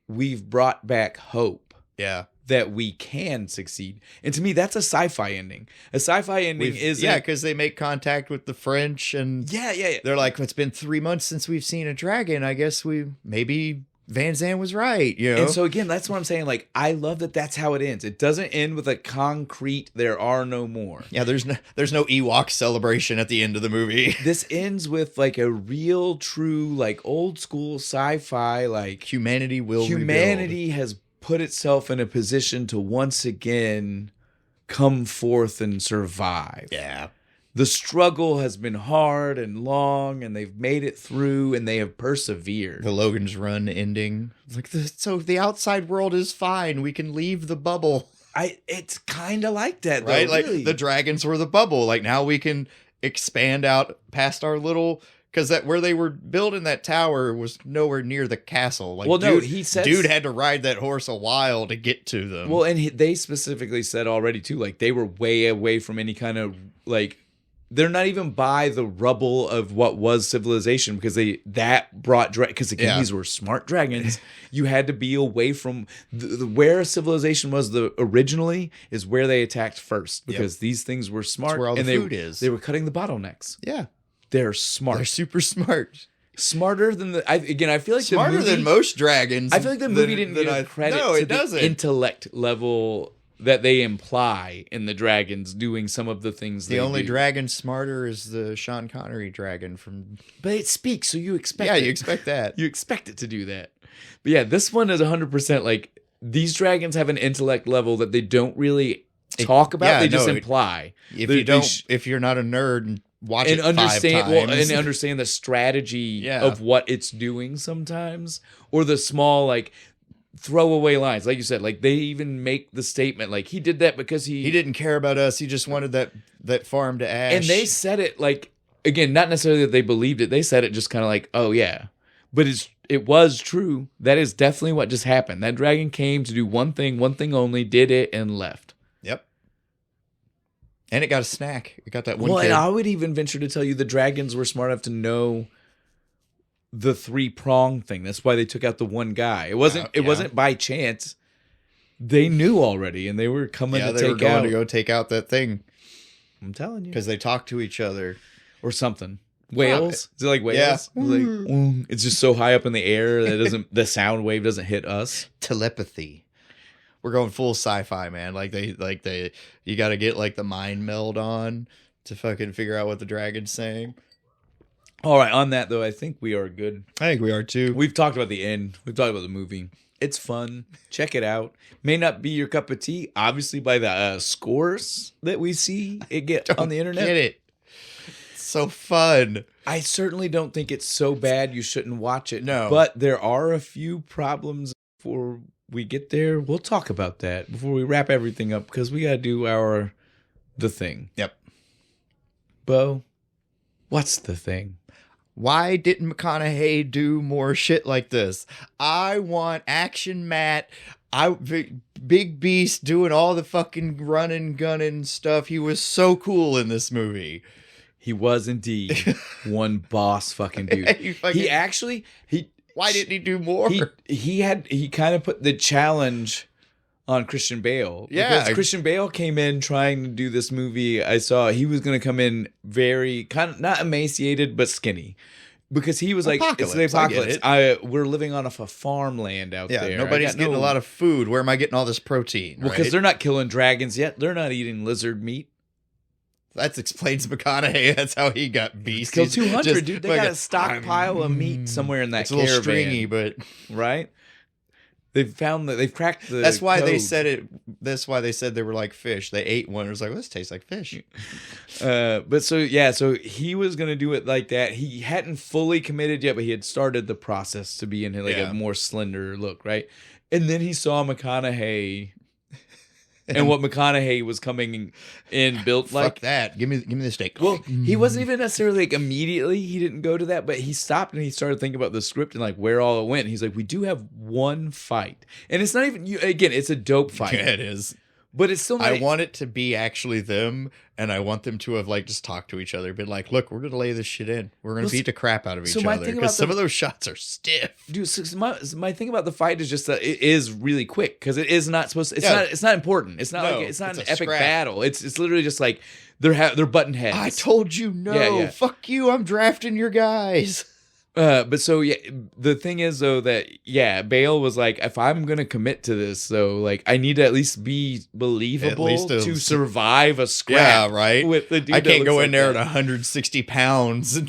we've brought back hope. Yeah. That we can succeed. And to me, that's a sci-fi ending. A sci-fi ending is... Yeah, because they make contact with the French and... Yeah. They're like, it's been 3 months since we've seen a dragon. I guess maybe Van Zandt was right, And so again, that's what I'm saying. I love that that's how it ends. It doesn't end with a concrete, there are no more. Yeah, there's no Ewok celebration at the end of the movie. This ends with a real, true, old school sci-fi, humanity will rebuild. Has put itself in a position to once again come forth and survive. Yeah. The struggle has been hard and long, and they've made it through, and they have persevered. The Logan's Run ending. So the outside world is fine. We can leave the bubble. It's kind of like that, though, right? Really. The dragons were the bubble. Now we can expand out past our little Because that where they were building that tower was nowhere near the castle. Like, Well, no, dude, he says- dude had to ride that horse a while to get to them. Well, and they specifically said already too, like they were way away from any kind of like, they're not even by the rubble of what was civilization, because that brought because again, these were smart dragons. You had to be away from where civilization was originally is where they attacked first, because these things were smart. That's where all the food is. They were cutting the bottlenecks. Yeah, they're smart. They're super smart. Smarter than I feel like smarter the movie, than most dragons. I feel like the movie didn't give credit to the intellect level that they imply in the dragons doing some of the things. The only dragon smarter is the Sean Connery dragon from. But it speaks, so you expect. Yeah, you expect that. You expect it to do that. But yeah, this one is 100% like these dragons have an intellect level that they don't really talk about. They just imply. If you're not a nerd and watch it 5 times. And understand the strategy of what it's doing sometimes, or the small like throwaway lines, like you said, like they even make the statement like he did that because he didn't care about us. He just wanted that farm to ash. And they said it like, again, not necessarily that they believed it. They said it just kind of like, oh yeah, but it was true. That is definitely what just happened. That dragon came to do one thing only, did it, and left. Yep. And it got a snack. It got that one. Well, kid. And I would even venture to tell you the dragons were smart enough to know the 3-prong thing. That's why they took out the one guy. It wasn't by chance. They knew already, and they were coming to go take out that thing. I'm telling you, because they talk to each other or something. Whales? Is it like whales? Yeah. It's just so high up in the air that the sound wave doesn't hit us. Telepathy. We're going full sci-fi, man. You got to get like the mind meld on to fucking figure out what the dragon's saying. All right, on that, though, I think we are good. I think we are, too. We've talked about the end. We've talked about the movie. It's fun. Check it out. May not be your cup of tea, obviously, by the scores that we see it get on the internet. Get it. It's so fun. I certainly don't think it's so bad you shouldn't watch it. No. But there are a few problems before we get there. We'll talk about that before we wrap everything up, because we got to do the thing. Yep. Bo, what's the thing? Why didn't McConaughey do more shit like this? I want Action Matt. Big Beast doing all the fucking running, gunning stuff. He was so cool in this movie. He was indeed one boss fucking dude. Why didn't he do more? He kind of put the challenge on Christian Bale. Yeah. Because Christian Bale came in trying to do this movie. I saw he was going to come in very kind of not emaciated, but skinny. Because he was like, it's the apocalypse. We're living on a farmland out there. Nobody's getting a lot of food. Where am I getting all this protein? Well, because they're not killing dragons yet. They're not eating lizard meat. That explains McConaughey. That's how he got Beast. Killed 200, dude. They got a stockpile of meat somewhere in that caravan. It's a little stringy, but... Right? They've cracked the That's why code. they said it. That's why they said they were like fish. They ate one. It was like, well, this tastes like fish. So he was going to do it like that. He hadn't fully committed yet, but he had started the process to be in like a more slender look, right? And then he saw McConaughey and what McConaughey was coming in built like. Fuck that. Give me the steak. Well, he wasn't even necessarily like immediately. He didn't go to that, but he stopped and he started thinking about the script and like where all it went. And he's like, we do have one fight, and it's not even again. It's a dope fight. Yeah, it is. But it's still not... I want it to be actually them, and I want them to have like just talked to each other, been like, look, we're gonna lay this shit in. We're gonna beat the crap out of each other. Because some of those shots are stiff. Dude, so my thing about the fight is just that it is really quick, because it is not supposed to, it's not important. It's not it's not an epic battle. It's literally just like they're butting heads. I told you no. Yeah. Fuck you, I'm drafting your guys. But so yeah, the thing is though that Bale was like, if I'm gonna commit to this, though, like I need to at least be believable to survive a scrap. Yeah, right. With the dude I can't go in there at 160 pounds.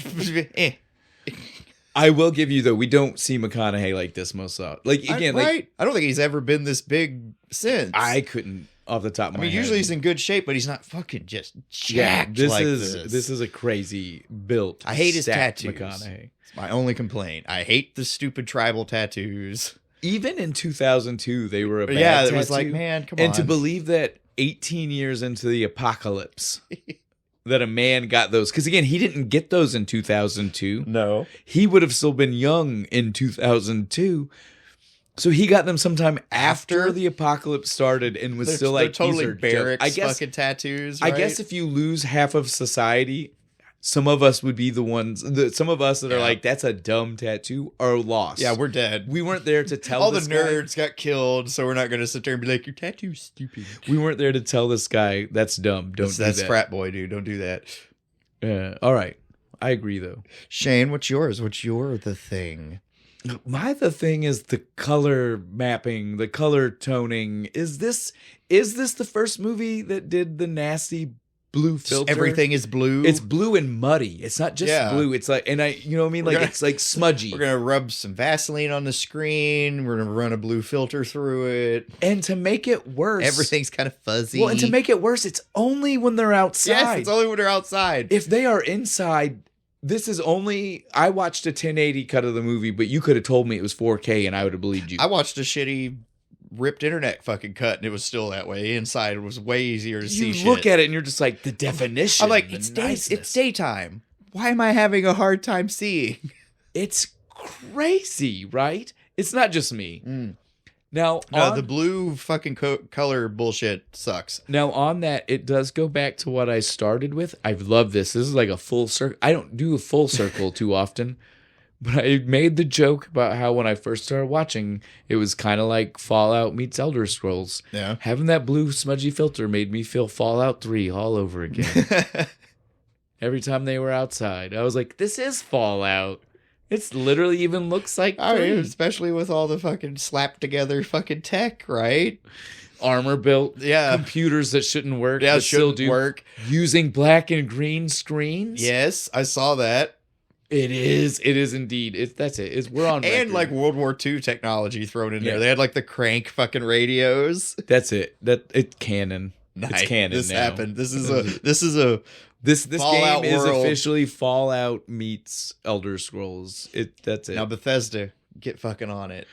I will give you though, we don't see McConaughey like this most of like again, right? I don't think he's ever been this big since. I couldn't off the top of my head. Usually he's in good shape, but he's not fucking just jacked this like is this. This is a crazy built. I hate his tattoos. McConaughey. My only complaint. I hate the stupid tribal tattoos. Even in 2002, they were a bad tattoo. It was like, man, come on. And to believe that 18 years into the apocalypse, that a man got those. Because again, he didn't get those in 2002. No. He would have still been young in 2002. So he got them sometime after the apocalypse started and was still like, they're totally these are barracks I guess, fucking tattoos, I right? guess if you lose half of society, some of us would be the ones, some of us that are like, that's a dumb tattoo, are lost. Yeah, we're dead. We weren't there to tell all the this nerds got killed, so we're not going to sit there and be like, your tattoo's stupid. We weren't there to tell this guy, that's dumb, don't do that's that. frat boy, dude. Don't do that. All right. I agree, though. Shane, what's yours? What's your the thing? The thing is the color mapping, the color toning. Is this the first movie that did the nasty blue filter? Everything is blue. It's blue and muddy. It's not just blue. It's like, and you know what I mean? It's like smudgy. We're going to rub some Vaseline on the screen. We're going to run a blue filter through it. And to make it worse, everything's kind of fuzzy. Well, and to make it worse, it's only when they're outside. Yes, it's only when they're outside. If they are inside, this is only, I watched a 1080 cut of the movie, but you could have told me it was 4K and I would have believed you. I watched a shitty ripped internet fucking cut and it was still that way. Inside it was way easier to see shit. You look at it and you're just like, the definition. I'm like, it's daytime. Why am I having a hard time seeing? It's crazy, right? It's not just me. Now, the blue fucking color bullshit sucks. Now, on that, it does go back to what I started with. I've loved this. This is like a full circle. I don't do a full circle too often, but I made the joke about how when I first started watching, it was kind of like Fallout meets Elder Scrolls. Yeah. Having that blue smudgy filter made me feel Fallout 3 all over again. Every time they were outside, I was like, this is Fallout. It's literally even looks like I mean, especially with all the fucking slapped together fucking tech, right? Armor built, yeah, computers that shouldn't work, yeah, but still do work. Using black and green screens. Yes, I saw that. It is indeed. That's it. We're on record. And like World War II technology thrown in there. They had like the crank fucking radios. That's it. It's canon. Nice. It's canon. This now. happened. This is a This Fallout game is world. officially Fallout meets Elder Scrolls. That's it. Now Bethesda, get fucking on it.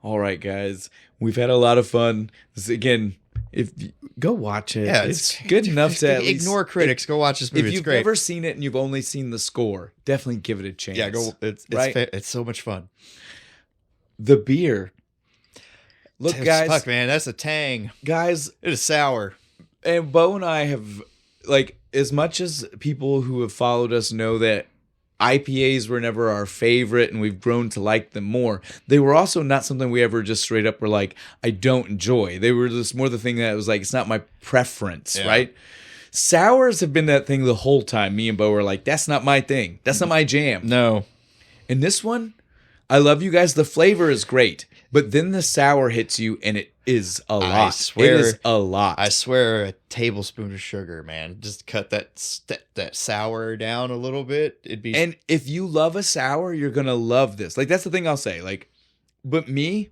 All right, guys. We've had a lot of fun. This, again, go watch it. Yeah, it's good enough to at least ignore critics. Go watch this movie. If it's you've great. never seen it and you've only seen the score, definitely give it a chance. Yeah, go. It's so much fun. The beer. Look, guys. Fuck, man, that's a tang. Guys, it is sour. And Bo and I have, like, as much as people who have followed us know that IPAs were never our favorite and we've grown to like them more, they were also not something we ever just straight up were like, I don't enjoy. They were just more the thing that was like, it's not my preference, right? Sours have been that thing the whole time. Me and Bo were like, that's not my thing. That's not my jam. No. And this one, I love you guys. The flavor is great. But then the sour hits you and it is a lot. I swear, it is a lot. I swear a tablespoon of sugar, man. Just cut that sour down a little bit. It'd be. And if you love a sour, you're going to love this. Like, that's the thing I'll say. Like, but me,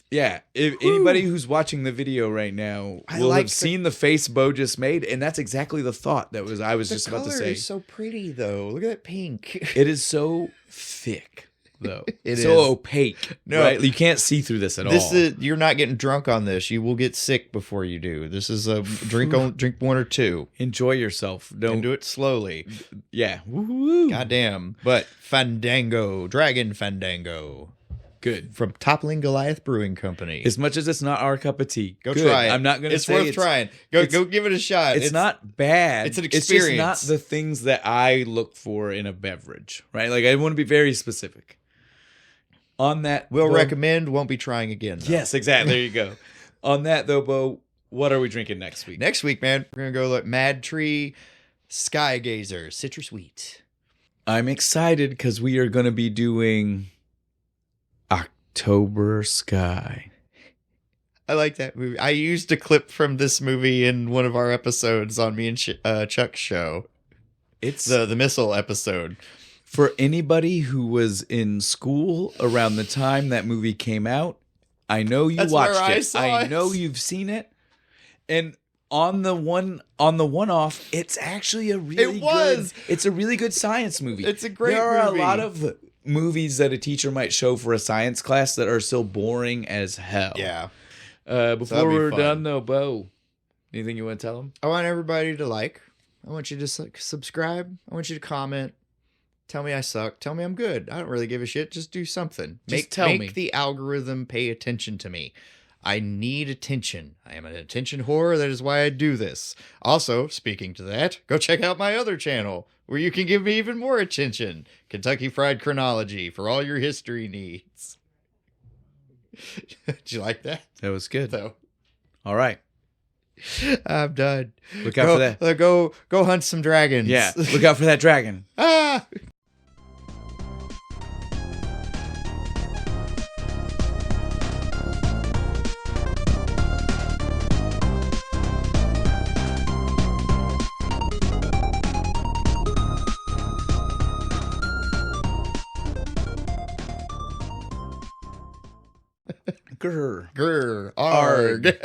yeah, if anybody who's watching the video right now will have seen the face Bo just made, and that's exactly the thought I was just about to say. The color is so pretty, though. Look at that pink. It is so thick, though. It so is. opaque. No, right? You can't see through this at all. You're not getting drunk on this. You will get sick before you do. This is a drink one or two. Enjoy yourself. Don't do it slowly. Yeah. Woo-hoo. Goddamn. But Fandango, Dragon Fandango. Good. From Toppling Goliath Brewing Company. As much as it's not our cup of tea. Go try it. I'm not going to say it's worth trying. Go give it a shot. It's not bad. It's an experience. It's just not the things that I look for in a beverage, right? Like, I want to be very specific. On that, we'll recommend, won't be trying again, though. Yes, exactly. There you go. On that, though, Bo, what are we drinking next week? Next week, man, we're going to go like Mad Tree Sky Gazer Citrus Wheat. I'm excited because we are going to be doing October Sky. I like that movie. I used a clip from this movie in one of our episodes on me and Chuck's show. It's the missile episode. For anybody who was in school around the time that movie came out, I know you watched it. I know you've seen it. And on the one-off, it's actually a really it's a really good science movie. It's a great movie. There are a lot of movies that a teacher might show for a science class that are so boring as hell. Yeah. Before we're done, though, Bo, anything you want to tell them? I want everybody to like I want you to subscribe. I want you to comment. Tell me I suck. Tell me I'm good. I don't really give a shit. Just do something. Make the algorithm pay attention to me. I need attention. I am an attention whore. That is why I do this. Also, speaking to that, go check out my other channel where you can give me even more attention. Kentucky Fried Chronology for all your history needs. Did you like that? That was good. So, all right. I'm done. Look out for that. Go hunt some dragons. Yeah, look out for that dragon. Ah! Grr. Grr. Arg.